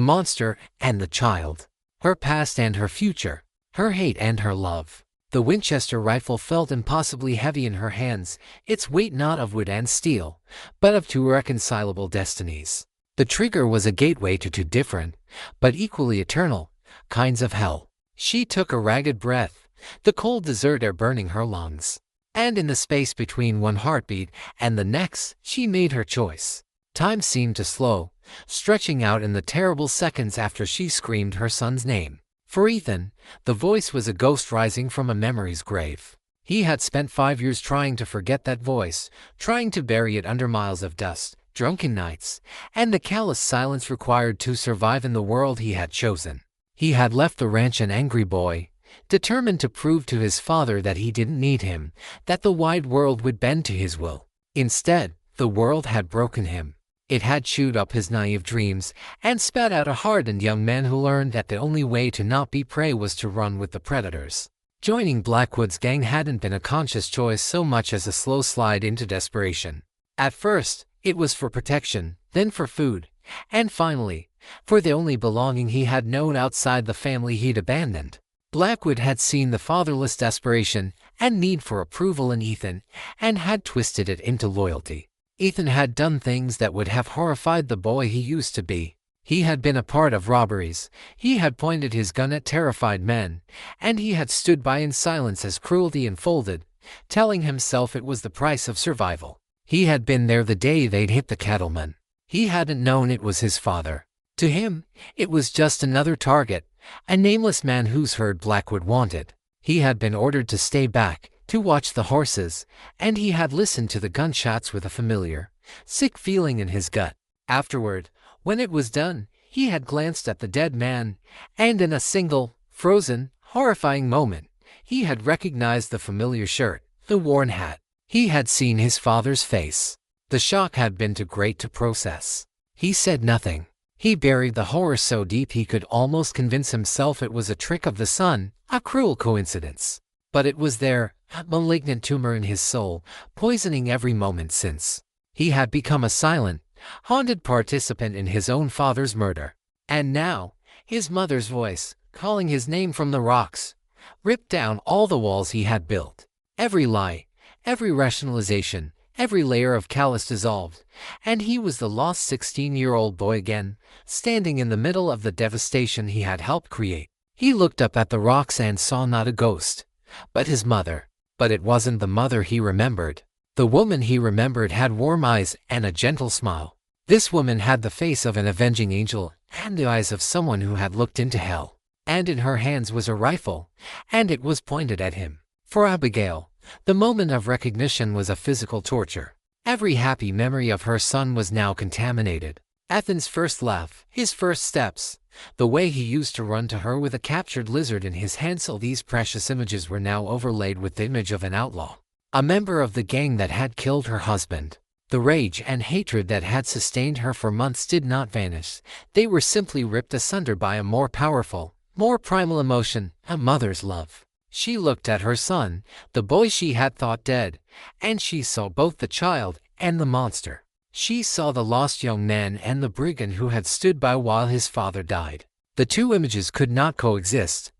monster and the child. Her past and her future. Her hate and her love. The Winchester rifle felt impossibly heavy in her hands, its weight not of wood and steel, but of two irreconcilable destinies. The trigger was a gateway to two different, but equally eternal, kinds of hell. She took a ragged breath, the cold desert air burning her lungs. And in the space between one heartbeat and the next, she made her choice. Time seemed to slow, stretching out in the terrible seconds after she screamed her son's name. For Ethan, the voice was a ghost rising from a memory's grave. He had spent 5 years trying to forget that voice, trying to bury it under miles of dust, drunken nights, and the callous silence required to survive in the world he had chosen. He had left the ranch an angry boy, determined to prove to his father that he didn't need him, that the wide world would bend to his will. Instead, the world had broken him. It had chewed up his naive dreams and spat out a hardened young man who learned that the only way to not be prey was to run with the predators. Joining Blackwood's gang hadn't been a conscious choice so much as a slow slide into desperation. At first, it was for protection, then for food, and finally, for the only belonging he had known outside the family he'd abandoned. Blackwood had seen the fatherless desperation and need for approval in Ethan and had twisted it into loyalty. Ethan had done things that would have horrified the boy he used to be. He had been a part of robberies, he had pointed his gun at terrified men, and he had stood by in silence as cruelty unfolded, telling himself it was the price of survival. He had been there the day they'd hit the cattleman. He hadn't known it was his father. To him, it was just another target, a nameless man whose herd Blackwood wanted. He had been ordered to stay back, to watch the horses, and he had listened to the gunshots with a familiar, sick feeling in his gut. Afterward, when it was done, he had glanced at the dead man, and in a single, frozen, horrifying moment, he had recognized the familiar shirt, the worn hat. He had seen his father's face. The shock had been too great to process. He said nothing. He buried the horror so deep he could almost convince himself it was a trick of the sun, a cruel coincidence. But it was there, a malignant tumor in his soul, poisoning every moment since. He had become a silent, haunted participant in his own father's murder. And now, his mother's voice, calling his name from the rocks, ripped down all the walls he had built. Every lie, every rationalization, every layer of callous dissolved, and he was the lost 16-year-old boy again, standing in the middle of the devastation he had helped create. He looked up at the rocks and saw not a ghost, but his mother. But it wasn't the mother he remembered. The woman he remembered had warm eyes and a gentle smile. This woman had the face of an avenging angel and the eyes of someone who had looked into hell. And in her hands was a rifle, and it was pointed at him. For Abigail, the moment of recognition was a physical torture. Every happy memory of her son was now contaminated. Ethan's first laugh, his first steps, the way he used to run to her with a captured lizard in his hands, all these precious images were now overlaid with the image of an outlaw. A member of the gang that had killed her husband. The rage and hatred that had sustained her for months did not vanish. They were simply ripped asunder by a more powerful, more primal emotion, a mother's love. She looked at her son, the boy she had thought dead, and she saw both the child and the monster. She saw the lost young man and the brigand who had stood by while his father died. The two images could not coexist,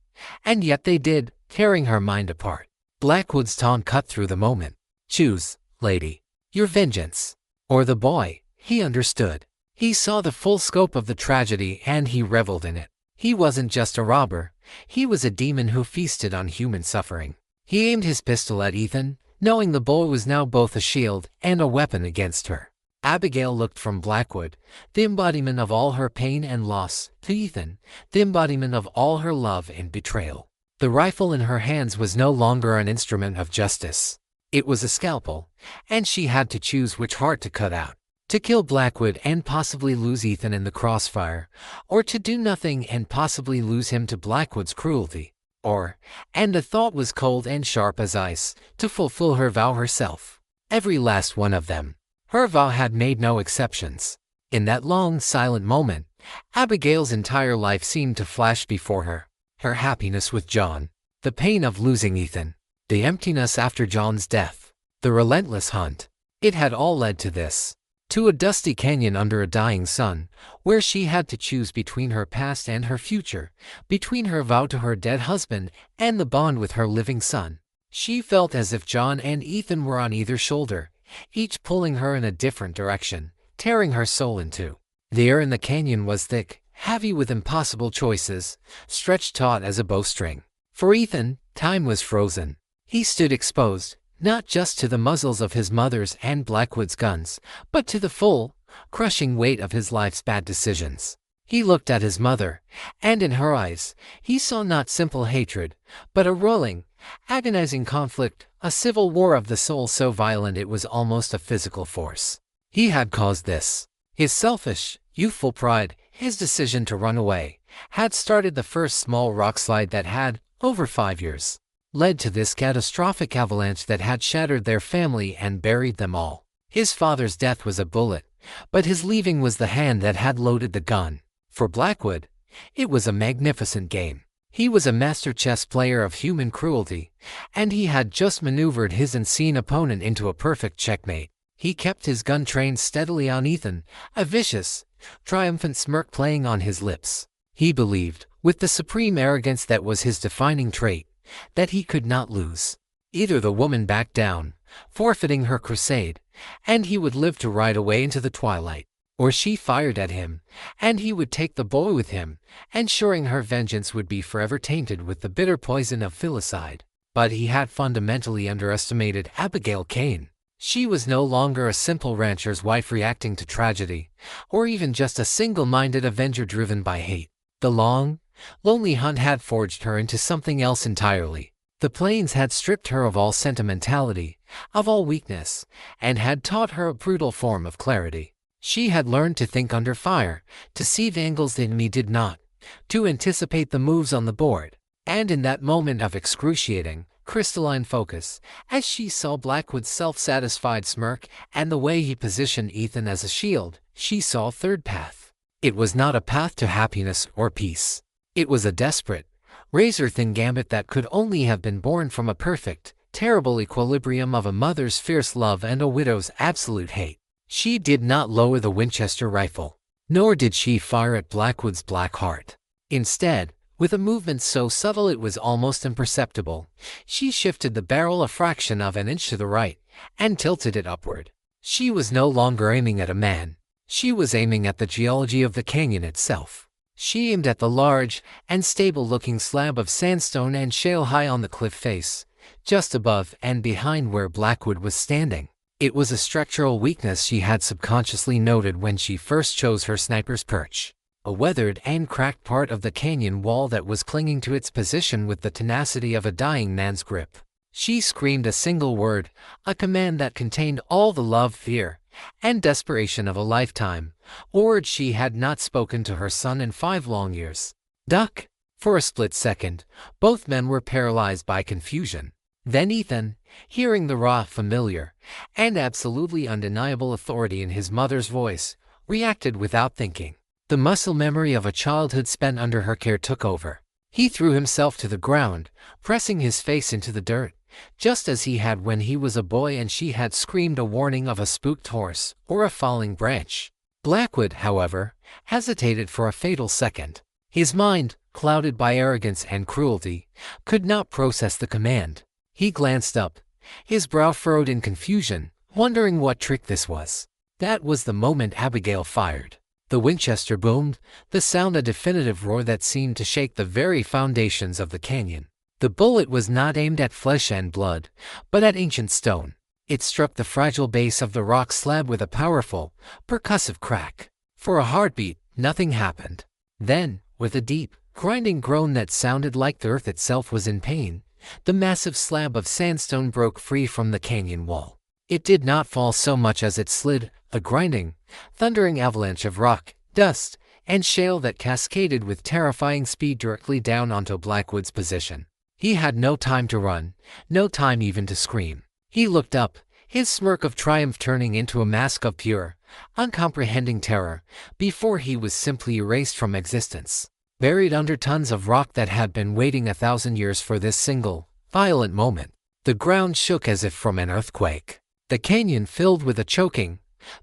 and yet they did, tearing her mind apart. Blackwood's taunt cut through the moment. Choose, lady, your vengeance, or the boy. He understood. He saw the full scope of the tragedy and he reveled in it. He wasn't just a robber, he was a demon who feasted on human suffering. He aimed his pistol at Ethan, knowing the boy was now both a shield and a weapon against her. Abigail looked from Blackwood, the embodiment of all her pain and loss, to Ethan, the embodiment of all her love and betrayal. The rifle in her hands was no longer an instrument of justice. It was a scalpel, and she had to choose which heart to cut out. To kill Blackwood and possibly lose Ethan in the crossfire, or to do nothing and possibly lose him to Blackwood's cruelty. Or, and the thought was cold and sharp as ice, to fulfill her vow herself. Every last one of them. Her vow had made no exceptions. In that long, silent moment, Abigail's entire life seemed to flash before her. Her happiness with John, the pain of losing Ethan, the emptiness after John's death, the relentless hunt. It had all led to this. To a dusty canyon under a dying sun, where she had to choose between her past and her future, between her vow to her dead husband and the bond with her living son. She felt as if John and Ethan were on either shoulder, each pulling her in a different direction, tearing her soul in two. The air in the canyon was thick, heavy with impossible choices, stretched taut as a bowstring. For Ethan, time was frozen. He stood exposed, not just to the muzzles of his mother's and Blackwood's guns, but to the full, crushing weight of his life's bad decisions. He looked at his mother, and in her eyes, he saw not simple hatred, but a rolling, agonizing conflict, a civil war of the soul so violent it was almost a physical force. He had caused this. His selfish, youthful pride, his decision to run away, had started the first small rock slide that had, over 5 years, led to this catastrophic avalanche that had shattered their family and buried them all. His father's death was a bullet, but his leaving was the hand that had loaded the gun. For Blackwood, it was a magnificent game. He was a master chess player of human cruelty, and he had just maneuvered his insane opponent into a perfect checkmate. He kept his gun trained steadily on Ethan, a vicious, triumphant smirk playing on his lips. He believed, with the supreme arrogance that was his defining trait, that he could not lose. Either the woman backed down, forfeiting her crusade, and he would live to ride away into the twilight, or she fired at him, and he would take the boy with him, ensuring her vengeance would be forever tainted with the bitter poison of filicide. But he had fundamentally underestimated Abigail Kane. She was no longer a simple rancher's wife reacting to tragedy, or even just a single-minded avenger driven by hate. The long, lonely hunt had forged her into something else entirely. The plains had stripped her of all sentimentality, of all weakness, and had taught her a brutal form of clarity. She had learned to think under fire, to see the angles the enemy did not, to anticipate the moves on the board. And in that moment of excruciating, crystalline focus, as she saw Blackwood's self-satisfied smirk and the way he positioned Ethan as a shield, she saw a third path. It was not a path to happiness or peace. It was a desperate, razor-thin gambit that could only have been born from a perfect, terrible equilibrium of a mother's fierce love and a widow's absolute hate. She did not lower the Winchester rifle, nor did she fire at Blackwood's black heart. Instead, with a movement so subtle it was almost imperceptible, she shifted the barrel a fraction of an inch to the right and tilted it upward. She was no longer aiming at a man. She was aiming at the geology of the canyon itself. She aimed at the large and stable-looking slab of sandstone and shale high on the cliff face, just above and behind where Blackwood was standing. It was a structural weakness she had subconsciously noted when she first chose her sniper's perch. A weathered and cracked part of the canyon wall that was clinging to its position with the tenacity of a dying man's grip. She screamed a single word, a command that contained all the love, fear, and desperation of a lifetime, words she had not spoken to her son in 5 long years. Duck! For a split second, both men were paralyzed by confusion. Then Ethan, hearing the raw, familiar, and absolutely undeniable authority in his mother's voice, reacted without thinking. The muscle memory of a childhood spent under her care took over. He threw himself to the ground, pressing his face into the dirt, just as he had when he was a boy and she had screamed a warning of a spooked horse or a falling branch. Blackwood, however, hesitated for a fatal second. His mind, clouded by arrogance and cruelty, could not process the command. He glanced up, his brow furrowed in confusion, wondering what trick this was. That was the moment Abigail fired. The Winchester boomed, the sound a definitive roar that seemed to shake the very foundations of the canyon. The bullet was not aimed at flesh and blood, but at ancient stone. It struck the fragile base of the rock slab with a powerful, percussive crack. For a heartbeat, nothing happened. Then, with a deep, grinding groan that sounded like the earth itself was in pain, the massive slab of sandstone broke free from the canyon wall. It did not fall so much as it slid, a grinding, thundering avalanche of rock, dust, and shale that cascaded with terrifying speed directly down onto Blackwood's position. He had no time to run, no time even to scream. He looked up, his smirk of triumph turning into a mask of pure, uncomprehending terror, before he was simply erased from existence, buried under tons of rock that had been waiting 1,000 years for this single, violent moment. The ground shook as if from an earthquake. The canyon filled with a choking,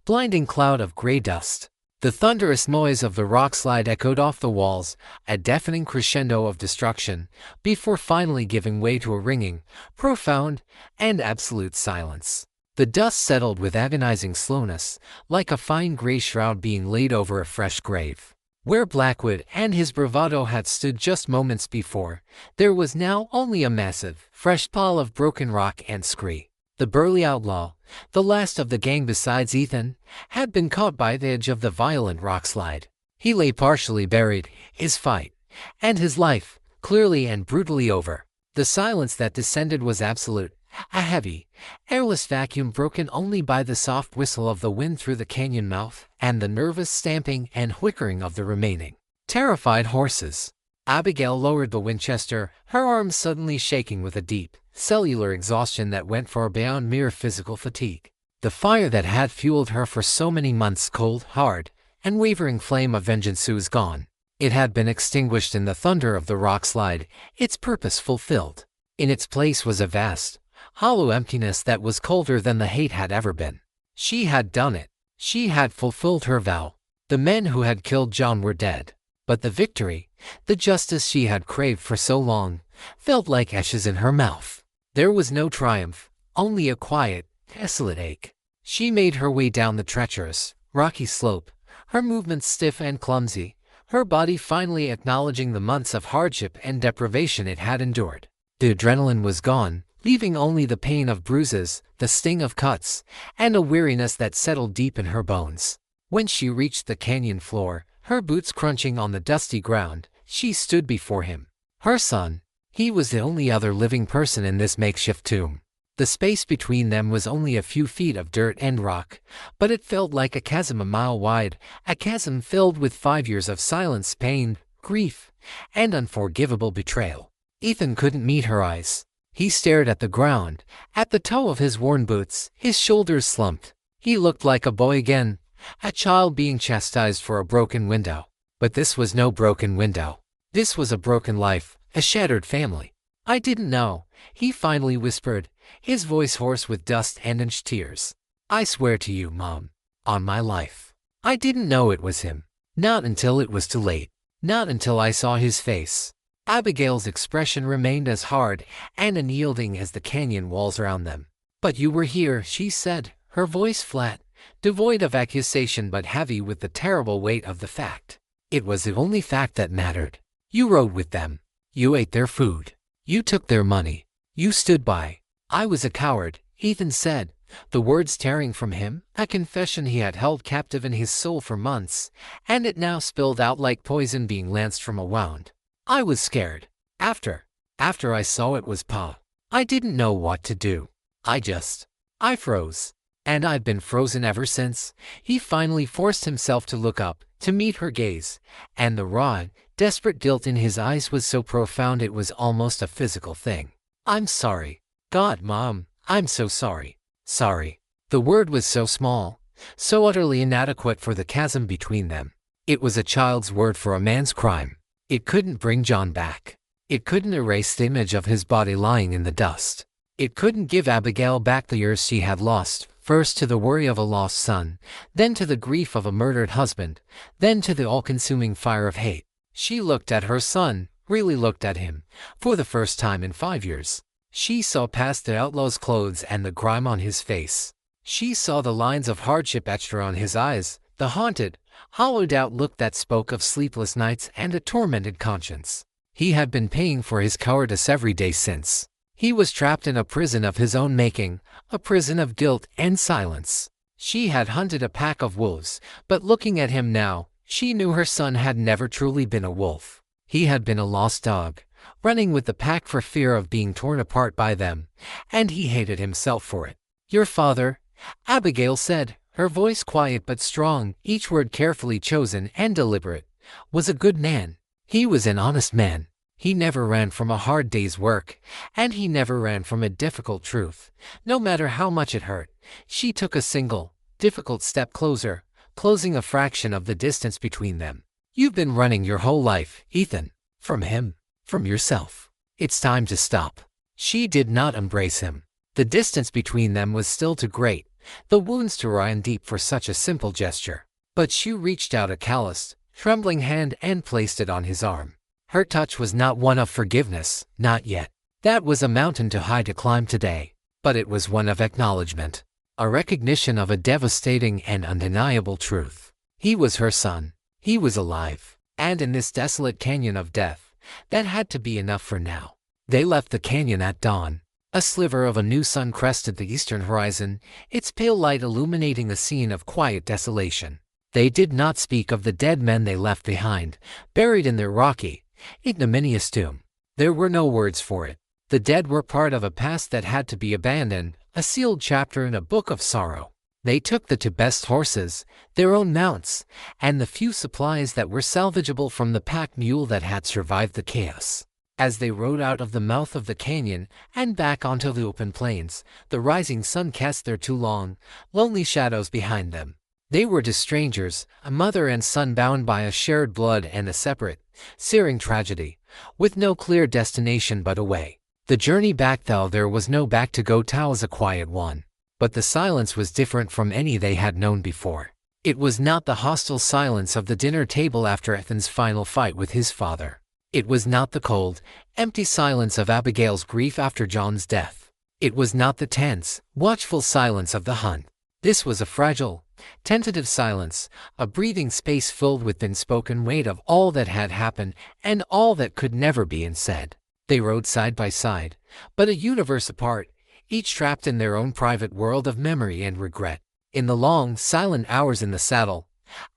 blinding cloud of gray dust. The thunderous noise of the rock slide echoed off the walls, a deafening crescendo of destruction, before finally giving way to a ringing, profound, and absolute silence. The dust settled with agonizing slowness, like a fine gray shroud being laid over a fresh grave. Where Blackwood and his bravado had stood just moments before, there was now only a massive, fresh pile of broken rock and scree. The burly outlaw, the last of the gang besides Ethan, had been caught by the edge of the violent rock slide. He lay partially buried, his fight, and his life, clearly and brutally over. The silence that descended was absolute, a heavy, airless vacuum broken only by the soft whistle of the wind through the canyon mouth and the nervous stamping and whickering of the remaining Terrified horses. Abigail lowered the Winchester, her arms suddenly shaking with a deep, cellular exhaustion that went far beyond mere physical fatigue. The fire that had fueled her for so many months, cold, hard, and wavering flame of vengeance was gone. It had been extinguished in the thunder of the rock slide, its purpose fulfilled. In its place was a vast, hollow emptiness that was colder than the hate had ever been. She had done it. She had fulfilled her vow. The men who had killed John were dead. But the victory, the justice she had craved for so long, felt like ashes in her mouth. There was no triumph, only a quiet, desolate ache. She made her way down the treacherous, rocky slope, her movements stiff and clumsy, her body finally acknowledging the months of hardship and deprivation it had endured. The adrenaline was gone, leaving only the pain of bruises, the sting of cuts, and a weariness that settled deep in her bones. When she reached the canyon floor, her boots crunching on the dusty ground, she stood before him. Her son. He was the only other living person in this makeshift tomb. The space between them was only a few feet of dirt and rock, but it felt like a chasm a mile wide, a chasm filled with 5 years of silence, pain, grief, and unforgivable betrayal. Ethan couldn't meet her eyes. He stared at the ground, at the toe of his worn boots, his shoulders slumped. He looked like a boy again, a child being chastised for a broken window. But this was no broken window. This was a broken life, a shattered family. "I didn't know," he finally whispered, his voice hoarse with dust and tears. "I swear to you, Mom, on my life, I didn't know it was him. Not until it was too late. Not until I saw his face." Abigail's expression remained as hard and unyielding as the canyon walls around them. "But you were here," she said, her voice flat, devoid of accusation but heavy with the terrible weight of the fact. It was the only fact that mattered. You rode with them. You ate their food. You took their money. You stood by. "I was a coward," Ethan said, the words tearing from him, a confession he had held captive in his soul for months, and it now spilled out like poison being lanced from a wound. "I was scared. After I saw it was Pa. I didn't know what to do. I froze. And I've been frozen ever since." He finally forced himself to look up, to meet her gaze, and the raw, desperate guilt in his eyes was so profound it was almost a physical thing. "I'm sorry. God, Mom, I'm so sorry. Sorry." The word was so small, so utterly inadequate for the chasm between them. It was a child's word for a man's crime. It couldn't bring John back. It couldn't erase the image of his body lying in the dust. It couldn't give Abigail back the years she had lost, first to the worry of a lost son, then to the grief of a murdered husband, then to the all-consuming fire of hate. She looked at her son, really looked at him, for the first time in 5 years. She saw past the outlaw's clothes and the grime on his face. She saw the lines of hardship etched on his eyes, the haunted, hollowed-out look that spoke of sleepless nights and a tormented conscience. He had been paying for his cowardice every day since. He was trapped in a prison of his own making, a prison of guilt and silence. She had hunted a pack of wolves, but looking at him now, she knew her son had never truly been a wolf. He had been a lost dog, running with the pack for fear of being torn apart by them, and he hated himself for it. "Your father," Abigail said, her voice quiet but strong, each word carefully chosen and deliberate, "was a good man. He was an honest man. He never ran from a hard day's work, and he never ran from a difficult truth, no matter how much it hurt." She took a single, difficult step closer, closing a fraction of the distance between them. "You've been running your whole life, Ethan. From him. From yourself. It's time to stop." She did not embrace him. The distance between them was still too great, the wounds too raw and deep for such a simple gesture. But she reached out a calloused, trembling hand and placed it on his arm. Her touch was not one of forgiveness, not yet. That was a mountain too high to climb today. But it was one of acknowledgement, a recognition of a devastating and undeniable truth. He was her son. He was alive. And in this desolate canyon of death, that had to be enough for now. They left the canyon at dawn. A sliver of a new sun crested the eastern horizon, its pale light illuminating a scene of quiet desolation. They did not speak of the dead men they left behind, buried in their rocky, ignominious tomb. There were no words for it. The dead were part of a past that had to be abandoned, a sealed chapter in a book of sorrow. They took the two best horses, their own mounts, and the few supplies that were salvageable from the pack mule that had survived the chaos. As they rode out of the mouth of the canyon and back onto the open plains, the rising sun cast their two long, lonely shadows behind them. They were two strangers, a mother and son bound by a shared blood and a separate, searing tragedy, with no clear destination but away. The journey back, though there was no back to go, was a quiet one. But the silence was different from any they had known before. It was not the hostile silence of the dinner table after Ethan's final fight with his father. It was not the cold, empty silence of Abigail's grief after John's death. It was not the tense, watchful silence of the hunt. This was a fragile, tentative silence, a breathing space filled with the unspoken weight of all that had happened and all that could never be unsaid. They rode side by side, but a universe apart, each trapped in their own private world of memory and regret. In the long, silent hours in the saddle,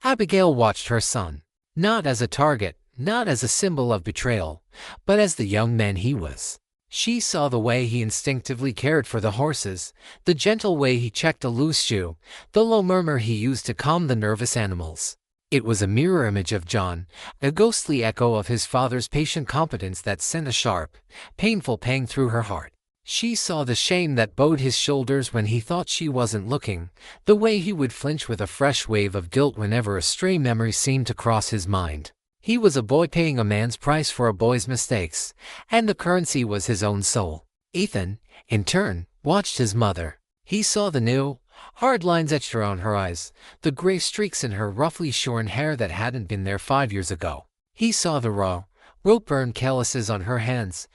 Abigail watched her son, not as a target, not as a symbol of betrayal, but as the young man he was. She saw the way he instinctively cared for the horses, the gentle way he checked a loose shoe, the low murmur he used to calm the nervous animals. It was a mirror image of John, a ghostly echo of his father's patient competence that sent a sharp, painful pang through her heart. She saw the shame that bowed his shoulders when he thought she wasn't looking, the way he would flinch with a fresh wave of guilt whenever a stray memory seemed to cross his mind. He was a boy paying a man's price for a boy's mistakes, and the currency was his own soul. Ethan, in turn, watched his mother. He saw the new, hard lines etched around her eyes, the gray streaks in her roughly shorn hair that hadn't been there 5 years ago. He saw the raw, rope-burned calluses on her hands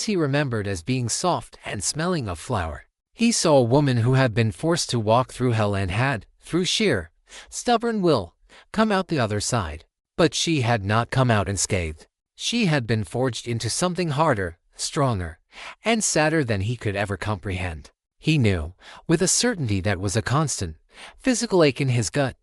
he remembered as being soft and smelling of flour. He saw a woman who had been forced to walk through hell and had, through sheer, stubborn will, come out the other side. But she had not come out unscathed. She had been forged into something harder, stronger, and sadder than he could ever comprehend. He knew, with a certainty that was a constant, physical ache in his gut,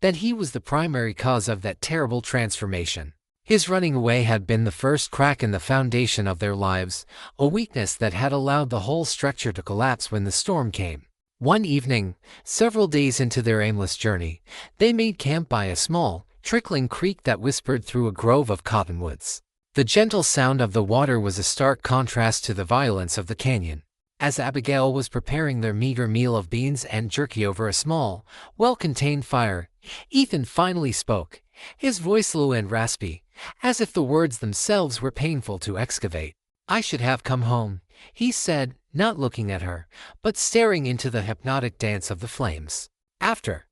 that he was the primary cause of that terrible transformation. His running away had been the first crack in the foundation of their lives, a weakness that had allowed the whole structure to collapse when the storm came. One evening, several days into their aimless journey, they made camp by a small, trickling creek that whispered through a grove of cottonwoods. The gentle sound of the water was a stark contrast to the violence of the canyon. As Abigail was preparing their meager meal of beans and jerky over a small, well-contained fire, Ethan finally spoke, his voice low and raspy, as if the words themselves were painful to excavate. "I should have come home," he said, not looking at her, but staring into the hypnotic dance of the flames. After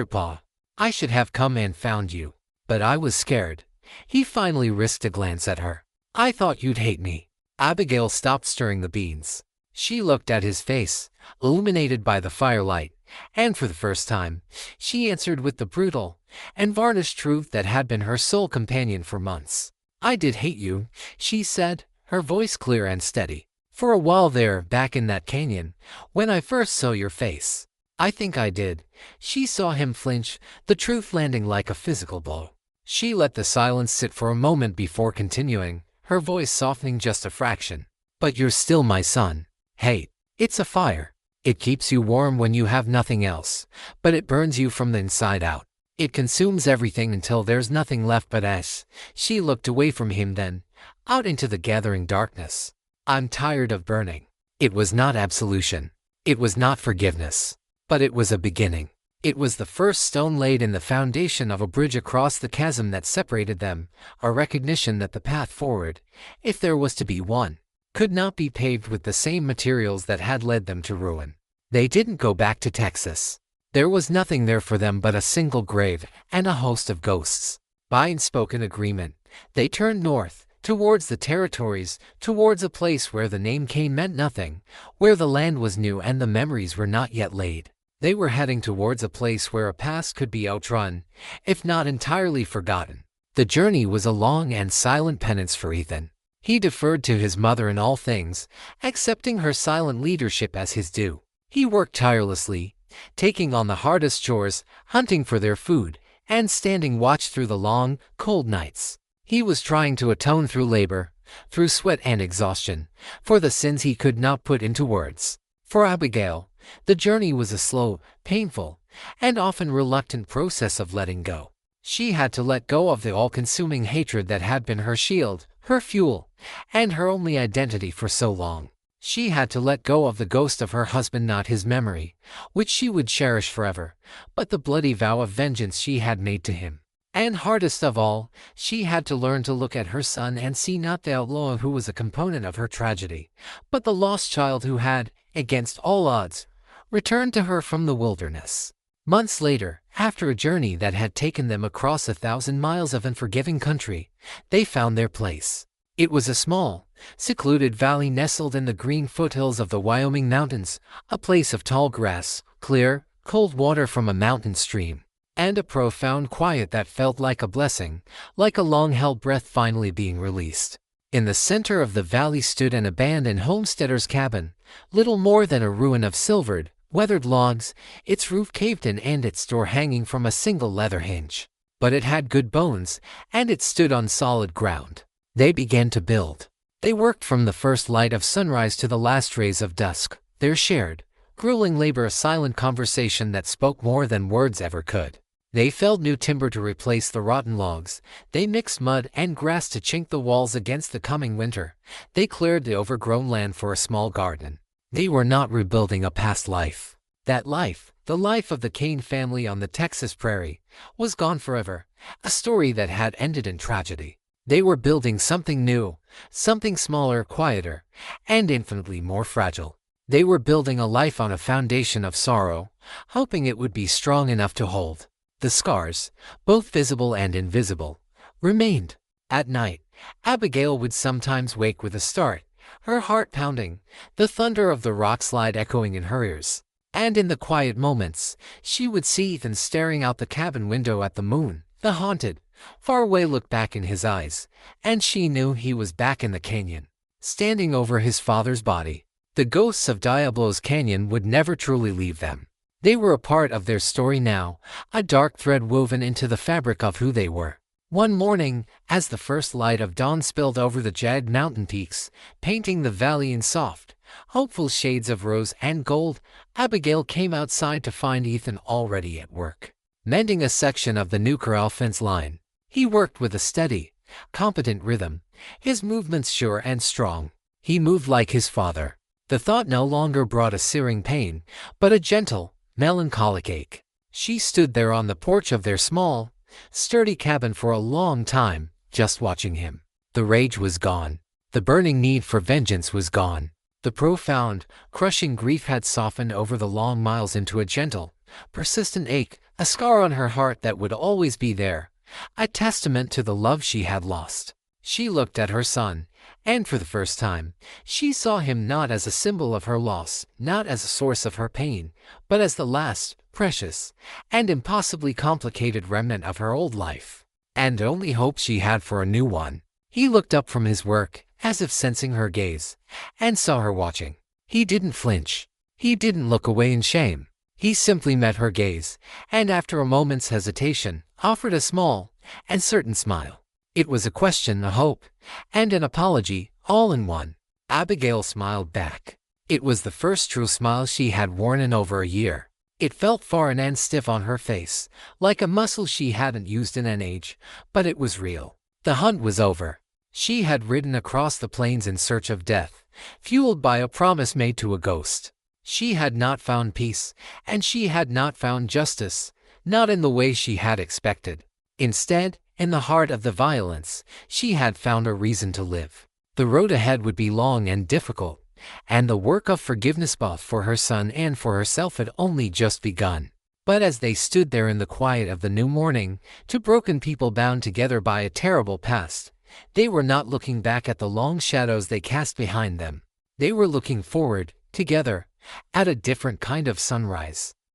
Pa, I should have come and found you. But I was scared." He finally risked a glance at her. "I thought you'd hate me." Abigail stopped stirring the beans. She looked at his face, illuminated by the firelight, and for the first time, she answered with the brutal and varnished truth that had been her sole companion for months. "I did hate you," she said, her voice clear and steady. "For a while there, back in that canyon, when I first saw your face. I think I did." She saw him flinch, the truth landing like a physical blow. She let the silence sit for a moment before continuing, her voice softening just a fraction. "But you're still my son. Hate. It's a fire. It keeps you warm when you have nothing else, but it burns you from the inside out. It consumes everything until there's nothing left but ash." She looked away from him then, out into the gathering darkness. "I'm tired of burning." It was not absolution. It was not forgiveness. But it was a beginning. It was the first stone laid in the foundation of a bridge across the chasm that separated them, a recognition that the path forward, if there was to be one, could not be paved with the same materials that had led them to ruin. They didn't go back to Texas. There was nothing there for them but a single grave and a host of ghosts. By unspoken agreement, they turned north, towards the territories, towards a place where the name Cain meant nothing, where the land was new and the memories were not yet laid. They were heading towards a place where a past could be outrun, if not entirely forgotten. The journey was a long and silent penance for Ethan. He deferred to his mother in all things, accepting her silent leadership as his due. He worked tirelessly, taking on the hardest chores, hunting for their food, and standing watch through the long, cold nights. He was trying to atone through labor, through sweat and exhaustion, for the sins he could not put into words. For Abigail, The journey was a slow, painful, and often reluctant process of letting go. She had to let go of the all-consuming hatred that had been her shield, her fuel, and her only identity for so long. She had to let go of the ghost of her husband, not his memory, which she would cherish forever, but the bloody vow of vengeance she had made to him. And hardest of all, she had to learn to look at her son and see not the outlaw who was a component of her tragedy, but the lost child who had, against all odds, returned to her from the wilderness. Months later, after a journey that had taken them across 1,000 miles of unforgiving country, they found their place. It was a small, secluded valley nestled in the green foothills of the Wyoming mountains, a place of tall grass, clear, cold water from a mountain stream, and a profound quiet that felt like a blessing, like a long-held breath finally being released. In the center of the valley stood an abandoned homesteader's cabin, little more than a ruin of silvered, weathered logs, its roof caved in and its door hanging from a single leather hinge. But it had good bones, and it stood on solid ground. They began to build. They worked from the first light of sunrise to the last rays of dusk, their shared, grueling labor a silent conversation that spoke more than words ever could. They felled new timber to replace the rotten logs. They mixed mud and grass to chink the walls against the coming winter. They cleared the overgrown land for a small garden. They were not rebuilding a past life. That life, the life of the Kane family on the Texas prairie, was gone forever, a story that had ended in tragedy. They were building something new, something smaller, quieter, and infinitely more fragile. They were building a life on a foundation of sorrow, hoping it would be strong enough to hold. The scars, both visible and invisible, remained. At night, Abigail would sometimes wake with a start, her heart pounding, the thunder of the rock slide echoing in her ears. And in the quiet moments, she would see Ethan staring out the cabin window at the moon, the haunted, faraway look back in his eyes, and she knew he was back in the canyon, standing over his father's body. The ghosts of Diablo's Canyon would never truly leave them. They were a part of their story now, a dark thread woven into the fabric of who they were. One morning, as the first light of dawn spilled over the jagged mountain peaks, painting the valley in soft, hopeful shades of rose and gold, Abigail came outside to find Ethan already at work, mending a section of the new corral fence line. He worked with a steady, competent rhythm, his movements sure and strong. He moved like his father. The thought no longer brought a searing pain, but a gentle, melancholic ache. She stood there on the porch of their small, sturdy cabin for a long time, just watching him. The rage was gone. The burning need for vengeance was gone. The profound, crushing grief had softened over the long miles into a gentle, persistent ache, a scar on her heart that would always be there, a testament to the love she had lost. She looked at her son, and for the first time, she saw him not as a symbol of her loss, not as a source of her pain, but as the last, precious, and impossibly complicated remnant of her old life, and only hope she had for a new one. He looked up from his work, as if sensing her gaze, and saw her watching. He didn't flinch. He didn't look away in shame. He simply met her gaze, and after a moment's hesitation, offered a small, uncertain smile. It was a question, a hope, and an apology, all in one. Abigail smiled back. It was the first true smile she had worn in over a year. It felt foreign and stiff on her face, like a muscle she hadn't used in an age, but it was real. The hunt was over. She had ridden across the plains in search of death, fueled by a promise made to a ghost. She had not found peace, and she had not found justice, not in the way she had expected. Instead, in the heart of the violence, she had found a reason to live. The road ahead would be long and difficult, and the work of forgiveness both for her son and for herself had only just begun. But as they stood there in the quiet of the new morning, two broken people bound together by a terrible past, they were not looking back at the long shadows they cast behind them. They were looking forward, together, at a different kind of sunrise.